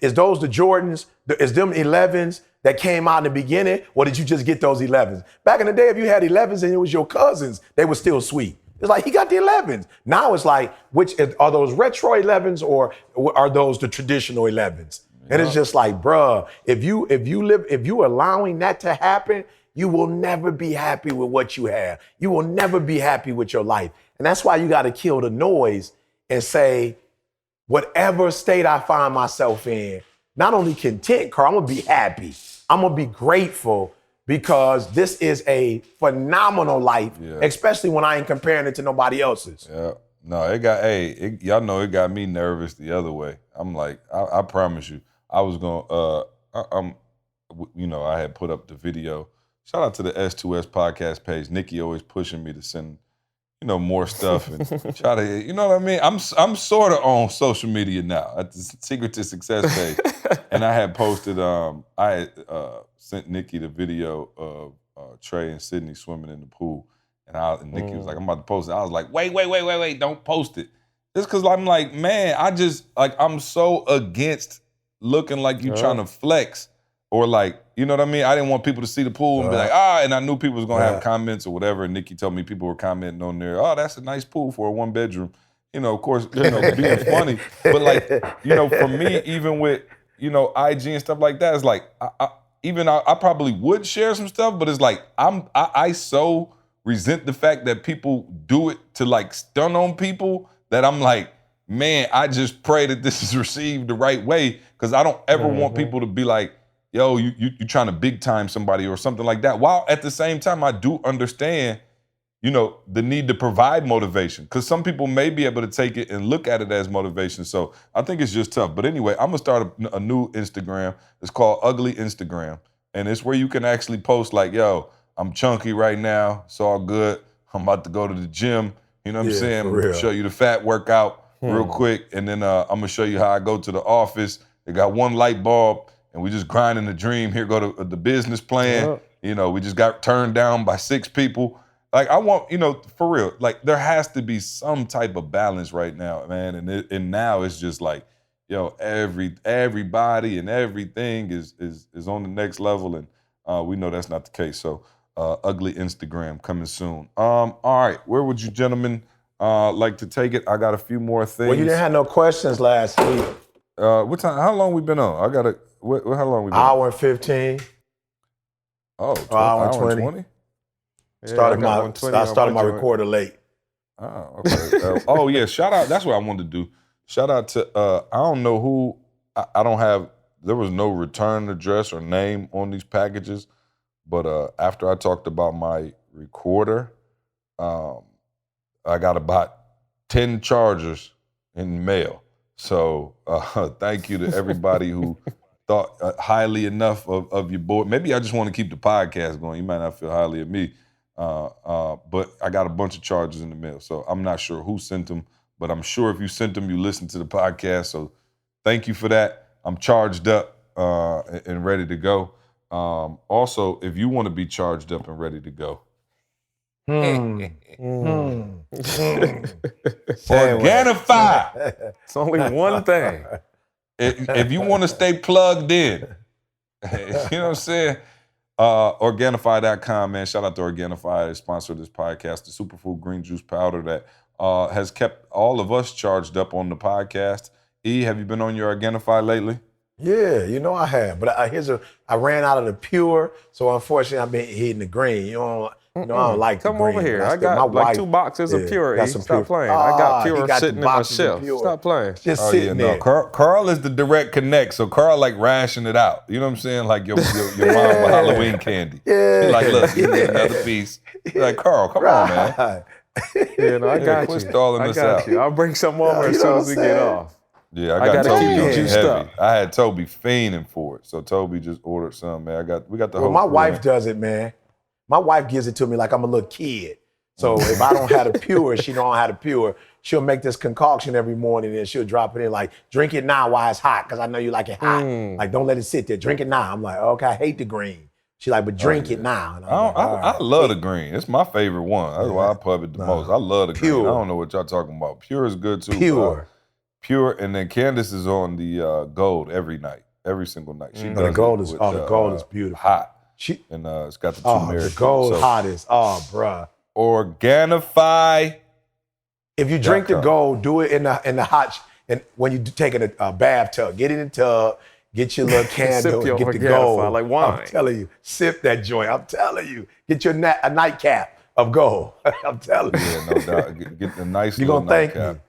Is those the Jordans? Is them 11s? that came out in the beginning, or did you just get those 11s? Back in the day, if you had 11s and it was your cousins, they were still sweet. It's like he got the 11s. Now it's like, which are those retro 11s or are those the traditional 11s? And it's just like, bruh, if you allowing that to happen, you will never be happy with what you have. You will never be happy with your life. And that's why you got to kill the noise and say, whatever state I find myself in, not only content, Carl, I'm gonna be happy. I'm gonna be grateful because this is a phenomenal life, especially when I ain't comparing it to nobody else's. Yeah. No, y'all know it got me nervous the other way. I'm like, I promise you, I was gonna, I had put up the video. Shout out to the S2S podcast page. Nikki always pushing me to send, more stuff and try to, you know what I mean? I'm sort of on social media now at the Secret to Success page. And I had posted, I had sent Nikki the video of Trey and Sydney swimming in the pool. And Nikki was like, I'm about to post it. I was like, wait, don't post it. Just because I'm like, man, I'm so against looking like you trying to flex or like, you know what I mean? I didn't want people to see the pool and be like, and I knew people was going to have comments or whatever. And Nikki told me people were commenting on there, that's a nice pool for a 1-bedroom. Of course, being funny. But like, for me, even with, IG and stuff like that, it's like, I probably would share some stuff, but it's like, I so resent the fact that people do it to like stun on people that I'm like, man, I just pray that this is received the right way because I don't ever want people to be like, yo, you trying to big time somebody or something like that. While at the same time, I do understand, the need to provide motivation because some people may be able to take it and look at it as motivation. So I think it's just tough. But anyway, I'm gonna start a new Instagram. It's called Ugly Instagram. And it's where you can actually post like, yo, I'm chunky right now. It's all good. I'm about to go to the gym. You know what I'm saying? I'm gonna show you the fat workout real quick. And then I'm gonna show you how I go to the office. They got one light bulb and we just grinding the dream. Here go to the business plan. We just got turned down by 6 people. Like I want, for real, like there has to be some type of balance right now, man. And now it's just like, yo, everybody and everything is on the next level. And we know that's not the case. So Ugly Instagram coming soon. All right, where would you gentlemen like to take it? I got a few more things. Well, you didn't have no questions last week. What time? How long we been on? How long we been? Hour and 15. Oh, hour and 20. Started my recorder late. Oh, okay. Yeah. Shout out. That's what I wanted to do. Shout out to I don't know who. I don't have. There was no return address or name on these packages, but after I talked about my recorder, I got about 10 chargers in the mail. So thank you to everybody who thought highly enough of your boy. Maybe I just want to keep the podcast going. You might not feel highly of me. But I got a bunch of charges in the mail. So I'm not sure who sent them, but I'm sure if you sent them, you listened to the podcast. So thank you for that. I'm charged up and ready to go. Also, if you want to be charged up and ready to go, Organifi. It's only one thing. If you want to stay plugged in, you know what I'm saying? Organifi.com, man. Shout out to Organifi. They sponsor this podcast, the superfood green juice powder that has kept all of us charged up on the podcast. E, have you been on your Organifi lately? Yeah, I have. But I ran out of the pure, so unfortunately I've been hitting the green. I don't like Come the green. over here. I got like 2 boxes of pure. Got E. some Stop pure. playing. I got pure got sitting in my shelf. Stop playing. Just sitting there. Carl is the direct connect. So Carl like ration it out. You know what I'm saying? Like your mom with Halloween candy. Yeah. She's like, look, you get another piece. You're like, Carl, come on, man. I got quit you. stalling I this got out. you. I'll bring some over as soon as we get off. Yeah, I gotta Toby keep you on juiced heavy. up. I had Toby fiending for it. So Toby just ordered some, man. We got the whole my crew, wife man. does it, man. My wife gives it to me like I'm a little kid. So if I don't have the pure, she don't have the pure, she'll make this concoction every morning and she'll drop it in like, drink it now while it's hot, because I know you like it hot. Like, don't let it sit there. Drink it now. I'm like, okay, I hate the green. She's like, but drink it now. And I love the green. It's my favorite one. That's why I pub it the most. I love the green. I don't know what y'all talking about. Pure is good too. Pure. Pure, and then Candace is on the gold every night. every single night. She The does gold it is with the gold is beautiful. hot. She, And it's got the the turmeric. gold So, hot is bruh. Organifi. If you drink the gold, do it in the hot. And when you take a bathtub, get in the tub, get your little candle, your and get the Organifi gold. like wine. I'm telling you, sip that joint. I'm telling you, get your a nightcap of gold. I'm telling you. Yeah, no doubt. Get the nice You're little gonna thank nightcap. me.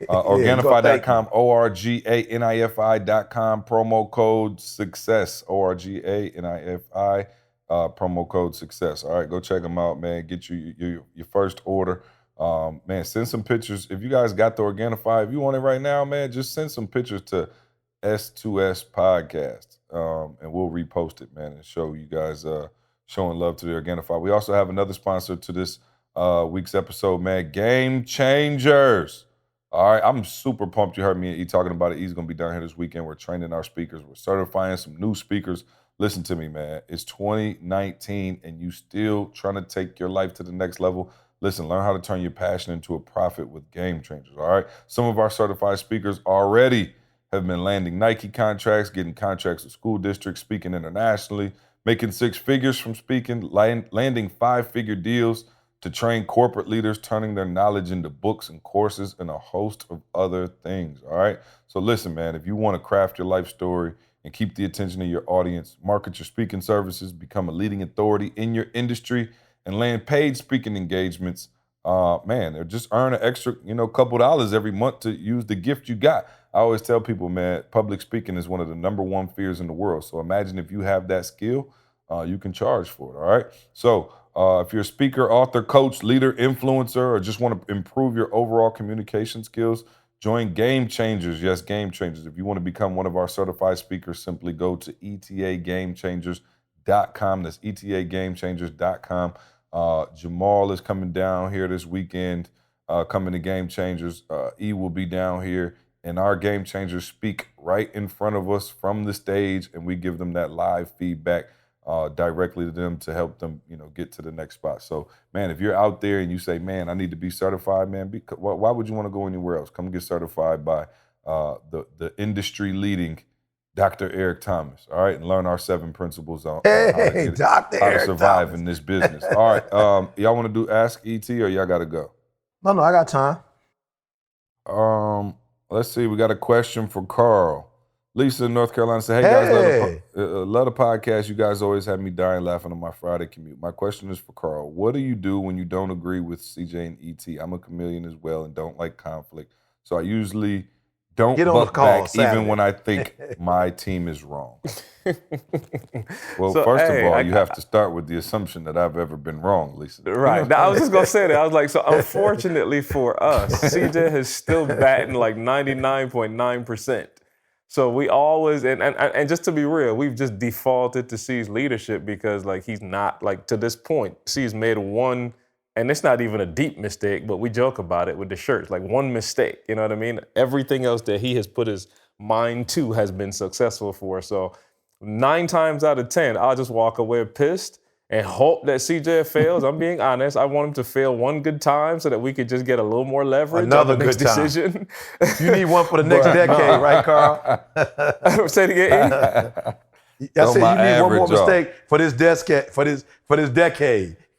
Organifi.com, ORGANIFI.com, promo code success, ORGANIFI, promo code success. All right, go check them out, man. Get your first order. Man, send some pictures. If you guys got the Organifi, if you want it right now, man, just send some pictures to S2S Podcast, and we'll repost it, man, and show you guys showing love to the Organifi. We also have another sponsor to this week's episode, man, Game Changers. All right, I'm super pumped. You heard me and E talking about it. E's going to be down here this weekend. We're training our speakers. We're certifying some new speakers. Listen to me, man. It's 2019, and you still trying to take your life to the next level. Listen, learn how to turn your passion into a profit with Game Changers, all right? Some of our certified speakers already have been landing Nike contracts, getting contracts with school districts, speaking internationally, making six figures from speaking, landing five-figure deals to train corporate leaders, turning their knowledge into books and courses and a host of other things, all right? So listen, man, if you want to craft your life story and keep the attention of your audience, market your speaking services, become a leading authority in your industry, and land paid speaking engagements, man, or just earn an extra, couple dollars every month to use the gift you got. I always tell people, man, public speaking is one of the number one fears in the world. So imagine if you have that skill, you can charge for it, all right? So if you're a speaker, author, coach, leader, influencer, or just want to improve your overall communication skills, join Game Changers. Yes, Game Changers. If you want to become one of our certified speakers, simply go to etagamechangers.com. That's etagamechangers.com. Jemal is coming down here this weekend, coming to Game Changers. E will be down here, and our Game Changers speak right in front of us from the stage, and we give them that live feedback directly to them to help them, get to the next spot. So, man, if you're out there and you say, man, I need to be certified, man, why would you want to go anywhere else? Come get certified by the industry-leading Dr. Eric Thomas, all right, and learn our 7 principles on how to survive in this business. All right, y'all want to do Ask ET or y'all got to go? No, I got time. Let's see, we got a question for Carl. Lisa in North Carolina said, hey guys, love the podcast. You guys always have me dying laughing on my Friday commute. My question is for Carl. What do you do when you don't agree with CJ and ET? I'm a chameleon as well and don't like conflict. So I usually don't buck back even when I think my team is wrong. Well, so, first of all, you have to start with the assumption that I've ever been wrong, Lisa. Right. Now, I was just going to say that. I was like, so unfortunately for us, CJ is still batting like 99.9%. So we always, and just to be real, we've just defaulted to C's leadership because like he's not, like to this point, C's made one, and it's not even a deep mistake, but we joke about it with the shirts, like one mistake, you know what I mean? Everything else that he has put his mind to has been successful for. So 9 times out of 10, I'll just walk away pissed and hope that CJ fails. I'm being honest. I want him to fail one good time so that we could just get a little more leverage. Another on the next good time. Decision. You need one for the next decade, right, Carl? Say it again. I said you need one more mistake for this decade.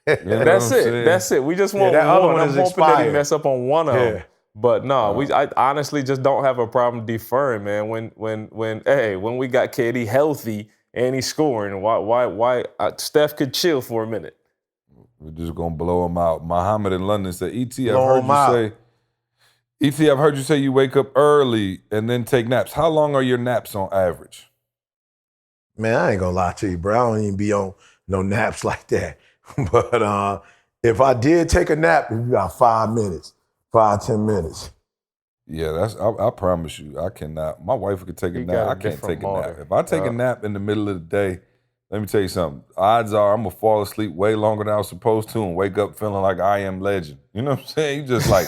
That's it. That's it. We just want that one. other one I'm is hoping expired. that he mess up on one of them. But no, I honestly just don't have a problem deferring, man. When we got KD healthy and he's scoring, why Steph could chill for a minute. We're just gonna blow him out. Muhammad in London said, ET, I've heard you say you wake up early and then take naps. How long are your naps on average? Man, I ain't gonna lie to you, bro. I don't even be on no naps like that. But if I did take a nap, it'd be about 5 minutes, 10 minutes. Yeah, I promise you, I cannot. My wife could take a nap. I can't take a nap. If I take a nap in the middle of the day, let me tell you something. Odds are I'm gonna fall asleep way longer than I was supposed to and wake up feeling like I am legend. You know what I'm saying? You just like,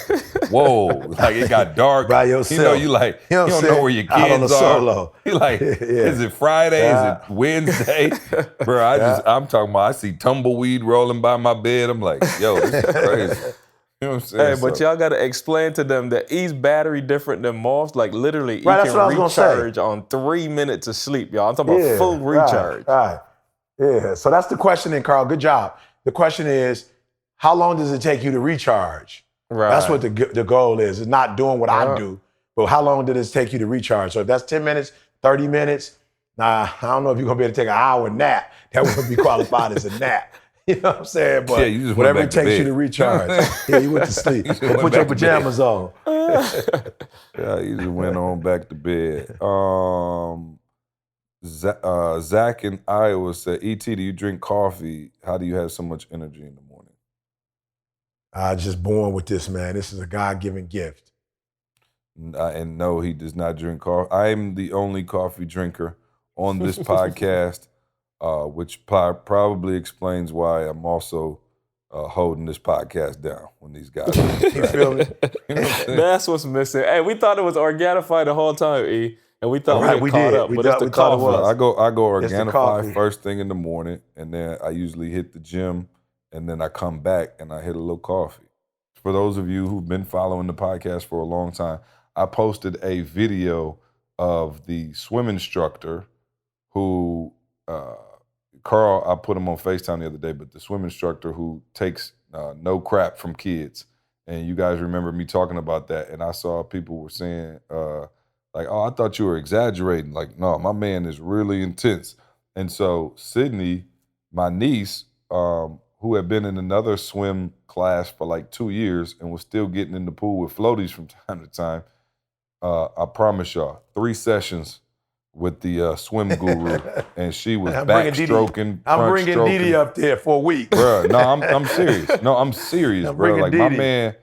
whoa, like it got dark. By yourself. You know, you don't know where your kids are. Solo. You like, is it Friday? Is it Wednesday? Bro, I'm talking about, I see tumbleweed rolling by my bed. I'm like, yo, this is crazy. You know what I'm saying? Hey, but y'all gotta explain to them that E's battery different than Moth's. Like literally, Right, E that's what I was can gonna say. recharge on 3 minutes of sleep, y'all. I'm talking about full recharge. Right. Yeah. So that's the question then, Carl. Good job. The question is, how long does it take you to recharge? Right. That's what the goal is. It's not doing what I do, but how long did it take you to recharge? So if that's 10 minutes, 30 minutes, I don't know if you're gonna be able to take an hour nap. That wouldn't be qualified as a nap. You know what I'm saying? But you just whatever went it back to takes you bed. to recharge. You went to sleep. You just Or went put your back to bed. pajamas on. Yeah, he just went on back to bed. Zach in Iowa said, "E.T., do you drink coffee? How do you have so much energy in the morning?" Just born with this, man. This is a God-given gift. And no, he does not drink coffee. I am the only coffee drinker on this podcast, which probably explains why I'm also holding this podcast down when these guys. You feel me? You know what I'm saying? That's what's missing. Hey, we thought it was Organifi the whole time, E, and we thought Right, we we caught did. up, We but thought- it's the we thought it coffee. was. I go It's the Organifi coffee. first thing in the morning, and then I usually hit the gym, and then I come back and I hit a little coffee. For those of you who've been following the podcast for a long time, I posted a video of the swim instructor who, Carl, I put him on FaceTime the other day, but the swim instructor who takes no crap from kids. And you guys remember me talking about that, and I saw people were saying, like, oh, I thought you were exaggerating. Like, no, my man is really intense. And so Sydney, my niece, who had been in another swim class for like 2 years and was still getting in the pool with floaties from time to time, I promise y'all, 3 sessions with the swim guru, and she was backstroking, I'm bringing Didi up there for a week. Bro, no, I'm serious. No, I'm serious, I'm bro. bringing Like my Didi. man,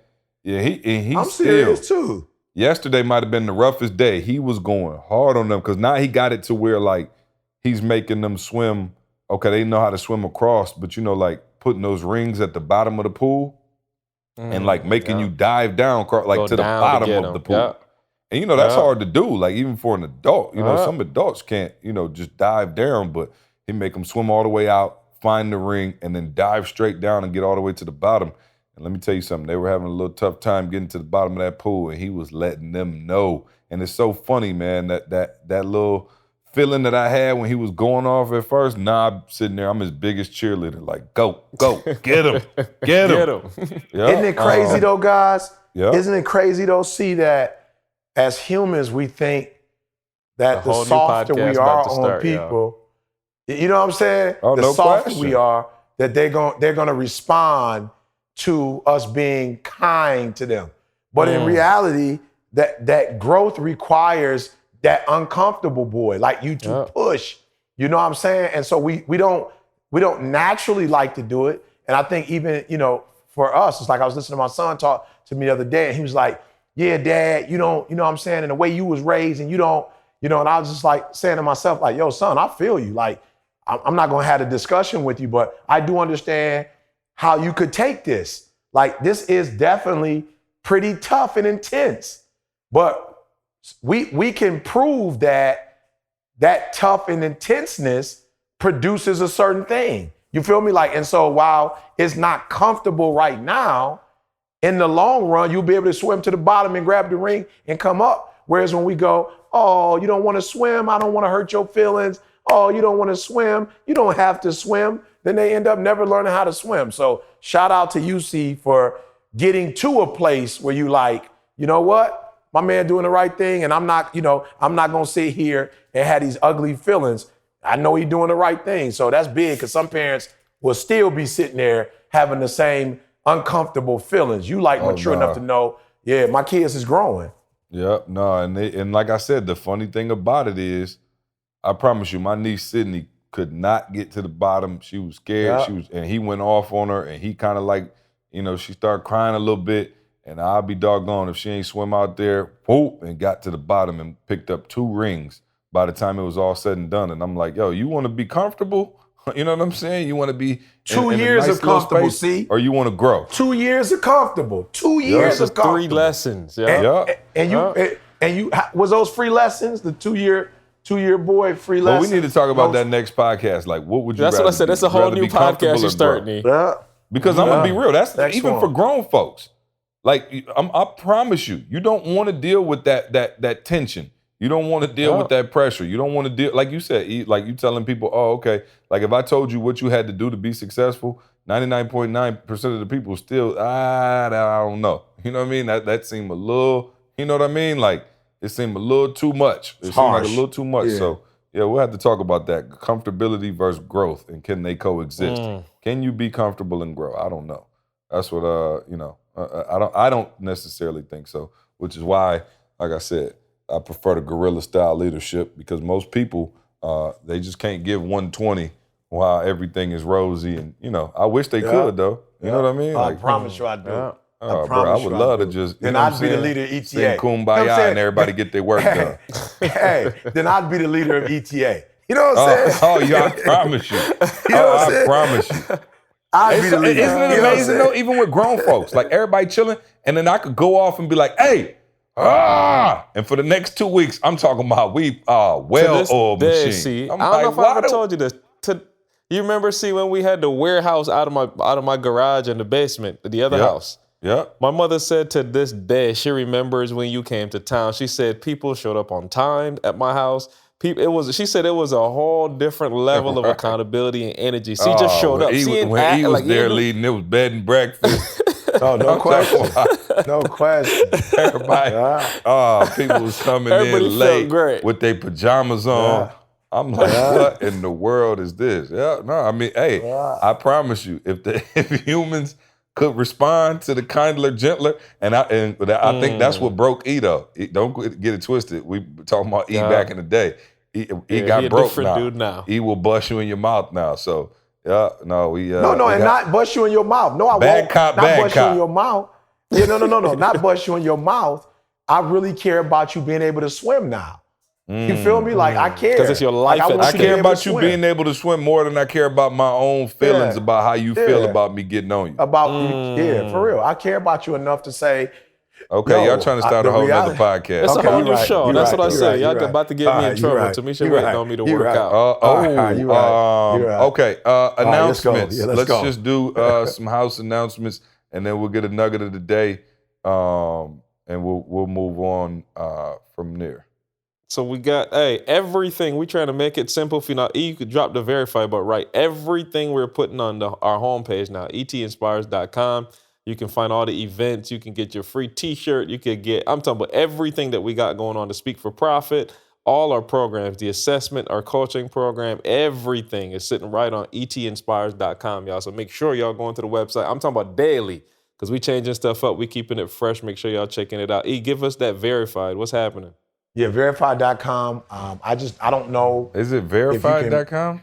yeah, he's I'm still. serious too. Yesterday might have been the roughest day. He was going hard on them because now he got it to where like he's making them swim. Okay, they know how to swim across, but you know, like putting those rings at the bottom of the pool and like making you dive down, like Go to the down to bottom get of 'em. the pool. Yep. And you know, that's Yep. hard to do, like even for an adult. You know, Yep. some adults can't, you know, just dive down, but he make them swim all the way out, find the ring, and then dive straight down and get all the way to the bottom. And let me tell you something, they were having a little tough time getting to the bottom of that pool, and he was letting them know. And it's so funny, man, that little feeling that I had when he was going off at first, now I'm sitting there, I'm his biggest cheerleader, like, go, get him, get him. Yeah. Isn't it crazy though, guys? Yeah. Isn't it crazy though, see that as humans, we think that The the whole new softer podcast we about are to on start, people, you know what I'm saying? Oh, the no softer question. we are, that they're gonna respond to us being kind to them. But in reality, that growth requires that uncomfortable boy, like you to push. You know what I'm saying? And so we don't naturally like to do it. And I think even, you know, for us, it's like I was listening to my son talk to me the other day, and he was like, yeah, Dad, you know what I'm saying? And the way you was raised, and you don't, you know, and I was just like saying to myself, like, yo, son, I feel you. Like, I'm not gonna have a discussion with you, but I do understand how you could take this. Like, this is definitely pretty tough and intense. But we can prove that tough and intenseness produces a certain thing. You feel me? Like, and so while it's not comfortable right now, in the long run, you'll be able to swim to the bottom and grab the ring and come up. Whereas when we go, oh, you don't want to swim, I don't want to hurt your feelings. Oh, you don't want to swim, you don't have to swim. Then they end up never learning how to swim. So shout out to UC for getting to a place where you like, you know what? My man doing the right thing, and I'm not gonna sit here and have these ugly feelings. I know he's doing the right thing. So that's big, because some parents will still be sitting there having the same uncomfortable feelings. You like mature enough to know, yeah, my kids is growing. Yep, no, and like I said, the funny thing about it is, I promise you, my niece Sydney could not get to the bottom. She was scared. Yeah. And he went off on her, and he kind of like, you know, she started crying a little bit, and I'll be doggone if she ain't swim out there, whoop, and got to the bottom and picked up 2 rings by the time it was all said and done. And I'm like, yo, you want to be comfortable? You know what I'm saying? You want to be 2 in a years nice of little comfortable, space, see? or you want to grow? 2 years of comfortable. 2 years This is of comfortable. 3 lessons. Yeah. Yeah. And you was those free lessons? The 2-year boy free Well, lessons? we need to talk about that next podcast. Like, what would you That's rather what I said. do? That's a Would you whole rather new be comfortable podcast you're or grow? starting. Yeah. Because I'm gonna be real. That's Next even one. for grown folks. Like I promise you, you don't want to deal with that tension. You don't want to deal with that pressure. You don't want to deal, like you said, like you telling people, oh, okay, like if I told you what you had to do to be successful, 99.9% of the people still, I don't know. You know what I mean? That seemed a little, you know what I mean? Like it seemed a little too much. It seemed like a little too much. Yeah. So yeah, we'll have to talk about that. Comfortability versus growth, and can they coexist? Can you be comfortable and grow? I don't know. That's what I don't necessarily think so, which is why, like I said, I prefer the guerrilla style leadership, because most people they just can't give 120 while everything is rosy, and I wish they could though. You know what I mean? I promise you I do. Oh, bro, I would love to just. Then I'd be the leader of ETA. Sing Kumbaya and everybody get their work done. Hey, then I'd be the leader of ETA. You know what I'm saying? Oh, yeah, I promise you. I promise you. I'd be the leader. Isn't it amazing though? Even with grown folks, like everybody chilling, and then I could go off and be like, "Hey, and for the next 2 weeks, I'm talking about well-oiled machine." See, I'm I don't know if I ever told you this. You remember, when we had the warehouse out of my garage in the basement, the other house. Yeah. My mother said to this day, she remembers when you came to town. She said people showed up on time at my house. She said it was a whole different level of accountability and energy. She just showed up. When he was there leading, it was bed and breakfast. Oh, no question. No question. Everybody, people was coming in late with their pajamas on. I'm like, what in the world is this? Yeah, no, I mean, hey, I promise you, if humans could respond to the kindler, gentler, and I think that's what broke E though. Don't get it twisted. We talking about E back in the day. He got broke now. He will bust you in your mouth now. So and not bust you in your mouth. No, I won't. Not bust you in your mouth. Yeah, no, not bust you in your mouth. I really care about you being able to swim now. You feel me? Like I care. Because it's your life. I care about you being able to swim more than I care about my own feelings about how you feel about me getting on you. For real. I care about you enough to say, okay, y'all trying to start a whole nother podcast. It's a whole new show. That's what I said. Y'all about to get me in trouble. Tamisha waiting on me to work out. Okay, announcements. Let's just do some house announcements, and then we'll get a nugget of the day, and we'll move on from there. So we got, everything. We trying to make it simple for you. Now, you could drop the verify, but everything we're putting on our homepage now, etinspires.com. You can find all the events. You can get your free t-shirt. You could get, I'm talking about everything that we got going on to Speak for Profit, all our programs, the assessment, our coaching program, everything is sitting right on etinspires.com, y'all. So make sure y'all going to the website. I'm talking about daily, because we changing stuff up. We keeping it fresh. Make sure y'all checking it out. Give us that verified. What's happening? Yeah, verified.com. I don't know. Is it verified.com?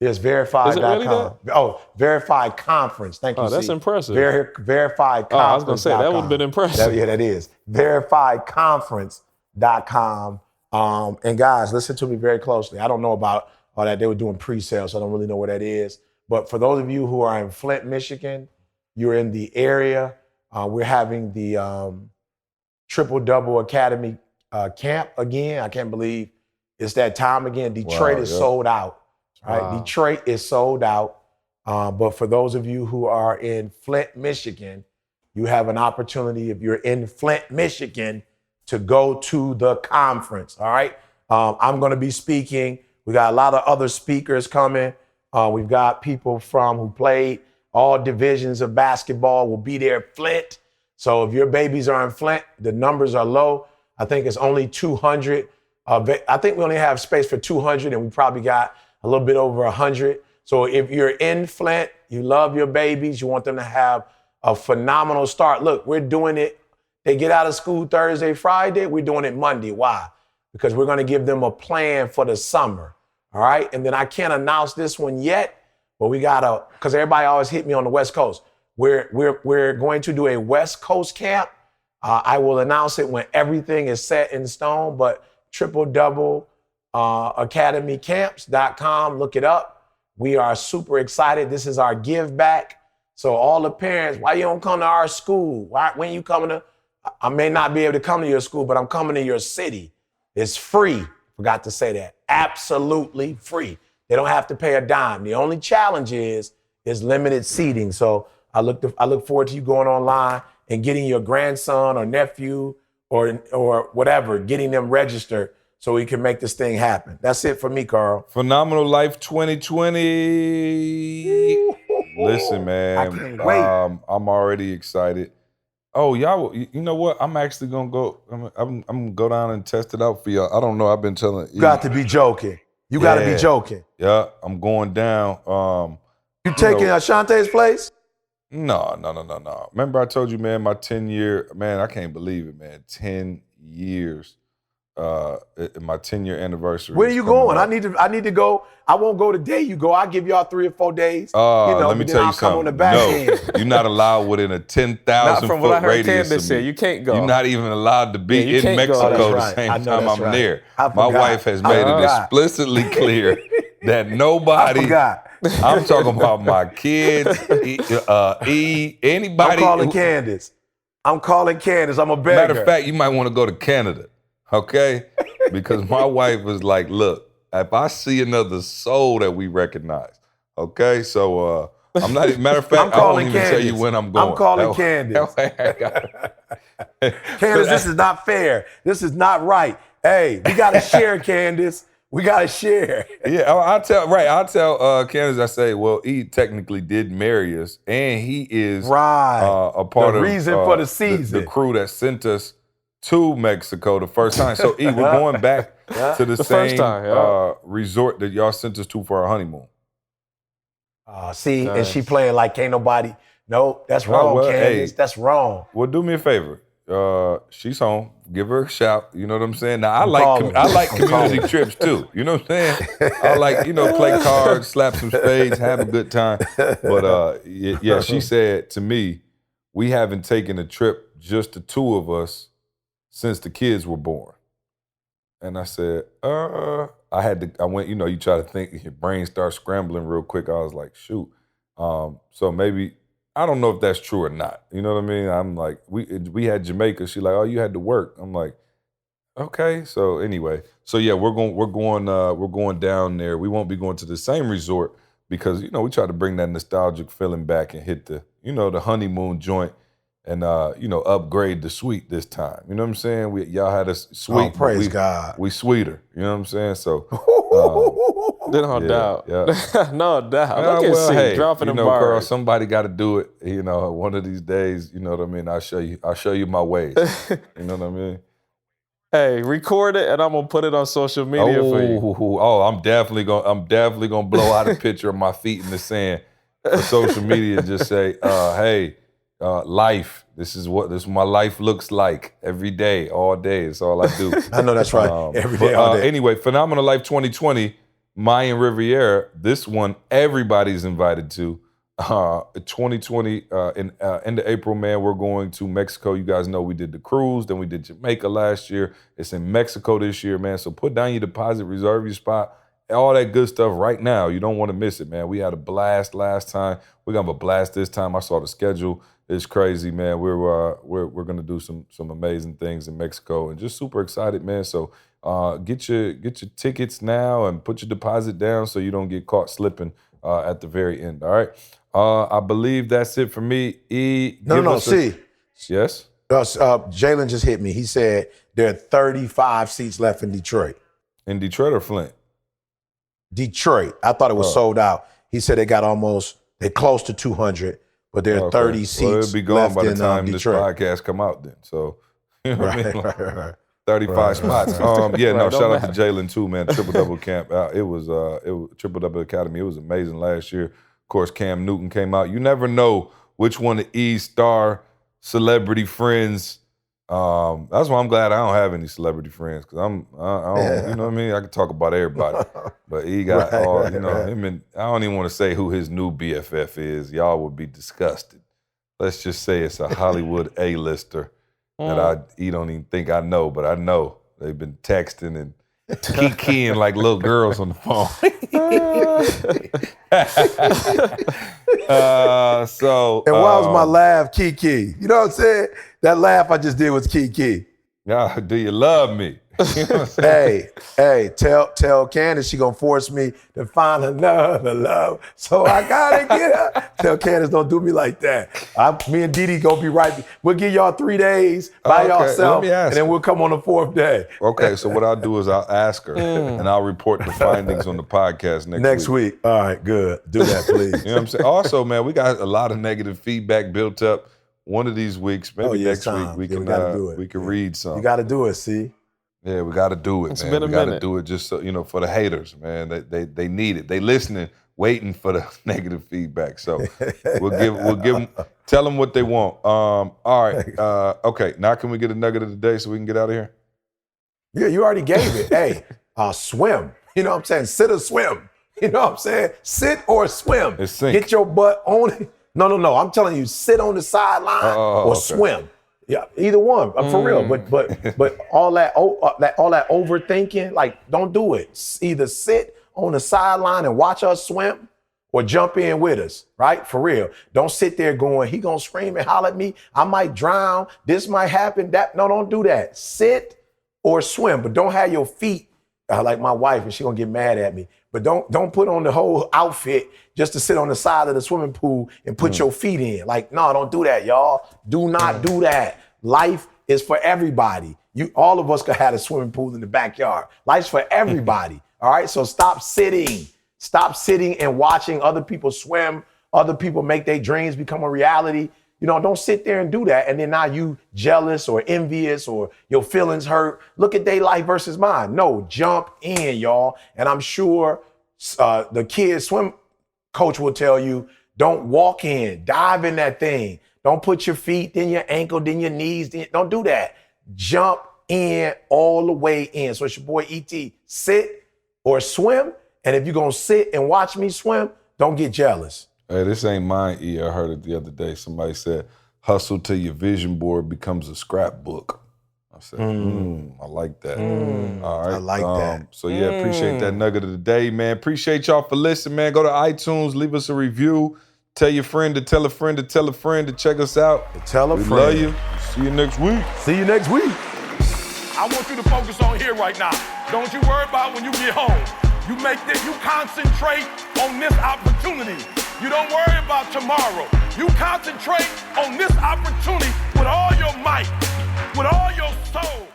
Yes, verified.com. Is it really that? Oh, verified conference. Thank you. That's impressive. Verified conference. I was going to say, that would have been impressive. That is. Verifiedconference.com. And guys, listen to me very closely. I don't know about all that. They were doing pre-sale, so I don't really know what that is. But for those of you who are in Flint, Michigan, you're in the area, we're having the Triple Double Academy camp again. I can't believe it's that time again. Detroit is sold out. Right? Wow. Detroit is sold out. But for those of you who are in Flint, Michigan, you have an opportunity, if you're in Flint, Michigan, to go to the conference. All right. I'm going to be speaking. We got a lot of other speakers coming. We've got people who played all divisions of basketball will be there at Flint. So if your babies are in Flint, the numbers are low. I think it's only 200. I think we only have space for 200, and we probably got a little bit over 100. So if you're in Flint, you love your babies, you want them to have a phenomenal start. Look, we're doing it. They get out of school Thursday, Friday. We're doing it Monday. Why? Because we're going to give them a plan for the summer. All right. And then I can't announce this one yet, but we got to, because everybody always hit me on the West Coast. We're going to do a West Coast camp. I will announce it when everything is set in stone, but academycamps.com. Look it up. We are super excited. This is our give back. So all the parents, why you don't come to our school? When you coming to, I may not be able to come to your school, but I'm coming to your city. It's free. Forgot to say that. Absolutely free. They don't have to pay a dime. The only challenge is limited seating. So I look forward to you going online and getting your grandson or nephew or whatever, getting them registered so we can make this thing happen. That's it for me, Carl. Phenomenal Life 2020. Listen, man. I can't wait. I'm already excited. Oh, y'all, you know what? I'm actually gonna go. I'm gonna go down and test it out for y'all. I don't know. I've been telling You got to be joking. You got to be joking. Yeah, I'm going down. You taking Ashante's place? No. Remember I told you, man, my 10-year, man, I can't believe it, man. 10 years. My 10-year anniversary. Where are you going? I need to go. I won't go the day you go. I'll give y'all 3 or 4 days. Let me tell you something. On the back end. You're not allowed within a 10,000 From what I foot heard radius Candace of say, me. you can't go. You're not even allowed to be in Mexico the same time I'm there. My wife has made it explicitly clear that nobody. I'm talking about my kids, anybody. I'm calling Candace. I'm a beggar. Matter of fact, you might want to go to Canada, okay? Because my wife was like, look, if I see another soul that we recognize, okay? So I'm not, matter of fact, I won't even tell you when I'm going. I'm calling Candace. Candace, this is not fair. This is not right. Hey, we got to share, Candace. We got to share. Yeah, I'll tell Candace, I say, well, he technically did marry us, and he is a part of the reason for the season. The crew that sent us to Mexico the first time. So, we're going back to the same resort that y'all sent us to for our honeymoon. See, and she playing like can't nobody. No, that's wrong, Candace. That's wrong. Well, do me a favor. She's home. Give her a shout. You know what I'm saying? Now, I like community trips too. You know what I'm saying? I like, play cards, slap some spades, have a good time. But yeah, she said to me, we haven't taken a trip, just the 2 of us, since the kids were born. And I said, I went, you try to think, your brain starts scrambling real quick. I was like, shoot. So maybe, I don't know if that's true or not. You know what I mean? I'm like, we had Jamaica. She like, oh, you had to work. I'm like, okay. So anyway, yeah, we're going down there. We won't be going to the same resort because, we try to bring that nostalgic feeling back and hit the, the honeymoon joint and, upgrade the suite this time. You know what I'm saying? Y'all had a suite. Oh, praise God. We sweeter. You know what I'm saying? So. No doubt. No doubt. Look at dropping them bars. Carl, somebody got to do it. One of these days, you know what I mean? I'll show you my ways. You know what I mean? Hey, record it and I'm gonna put it on social media for you. Oh, I'm definitely gonna blow out a picture of my feet in the sand for social media and just say, hey, life. This is what my life looks like every day, all day. It's all I do. I know that's right. Every day, all day. Anyway, Phenomenal Life 2020. Mayan Riviera, this one everybody's invited to. 2020, in end of April, man, we're going to Mexico. You guys know we did the cruise, then we did Jamaica last year. It's in Mexico this year, man. So put down your deposit, reserve your spot, all that good stuff right now. You don't want to miss it, man. We had a blast last time. We're gonna have a blast this time. I saw the schedule. It's crazy, man. We're gonna do some amazing things in Mexico, and just super excited, man. So get your tickets now and put your deposit down so you don't get caught slipping at the very end. All right. I believe that's it for me. See. Yes. Jalen just hit me. He said there are 35 seats left in Detroit. In Detroit or Flint? Detroit. I thought it was sold out. He said they're close to 200, but there are 30 seats well, it'll be gone left by the in time this Detroit. podcast come out then. So, you know what I mean? Right. 35 spots. Shout out to Jalen too, man. Triple Double Camp. It was Triple Double Academy. It was amazing last year. Of course, Cam Newton came out. You never know which one of E's star celebrity friends. That's why I'm glad I don't have any celebrity friends because I don't, you know what I mean? I can talk about everybody, but he got him and I don't even want to say who his new BFF is. Y'all would be disgusted. Let's just say it's a Hollywood A-lister that he don't even think I know, but I know they've been texting and kikiing like little girls on the phone. And why was my laugh Kiki? You know what I'm saying? That laugh I just did was Kiki. Yeah, do you love me? You know what I'm saying? Hey, tell Candace she gonna force me to find another love. So I gotta get her. Tell Candace don't do me like that. Me and Didi gonna be right. We'll give y'all 3 days by Okay, yourself, let me ask and then her. we'll come on the 4th day. Okay, so what I'll do is I'll ask her, and I'll report the findings on the podcast next week. All right, good. Do that, please. You know what I'm saying? Also, man, we got a lot of negative feedback built up. One of these weeks, maybe next week, we can read some. You got to do it. See. Yeah, we got to do it, It's man. been a We got to minute. do it just so, for the haters, man. They need it. They listening, waiting for the negative feedback. So we'll give them, tell them what they want. All right. Okay. Now can we get a nugget of the day so we can get out of here? Yeah, you already gave it. Hey, swim. You know what I'm saying? Sit or swim. You know what I'm saying? Sit or swim. It's sink. Get your butt on it. No. I'm telling you, sit on the sideline or okay. swim. Yeah, either one. For real. But all that overthinking, like, don't do it. Either sit on the sideline and watch us swim, or jump in with us, right? For real. Don't sit there going, he gonna scream and holler at me. I might drown. This might happen. No, don't do that. Sit or swim, but don't have your feet like my wife, and she gonna get mad at me. But don't put on the whole outfit just to sit on the side of the swimming pool and put your feet in. Like, no, don't do that, y'all. Do not do that. Life is for everybody. All of us could have a swimming pool in the backyard. Life's for everybody. All right. So stop sitting. Stop sitting and watching other people swim, other people make their dreams become a reality. Don't sit there and do that. And then now you jealous or envious or your feelings hurt. Look at their life versus mine. No, jump in, y'all. And I'm sure the kids swim coach will tell you, don't walk in, dive in that thing. Don't put your feet, then your ankle, then your knees. Don't do that. Jump in all the way in. So it's your boy E.T. Sit or swim. And if you're going to sit and watch me swim, don't get jealous. Hey, this ain't mine, E. I heard it the other day. Somebody said, hustle till your vision board becomes a scrapbook. I said, I like that. All right. I like that. So, yeah, appreciate that nugget of the day, man. Appreciate y'all for listening, man. Go to iTunes, leave us a review. Tell your friend to tell a friend to tell a friend to check us out. Tell a we friend. love you. See you next week. See you next week. I want you to focus on here right now. Don't you worry about when you get home. You concentrate on this opportunity. You don't worry about tomorrow. You concentrate on this opportunity with all your might, with all your soul.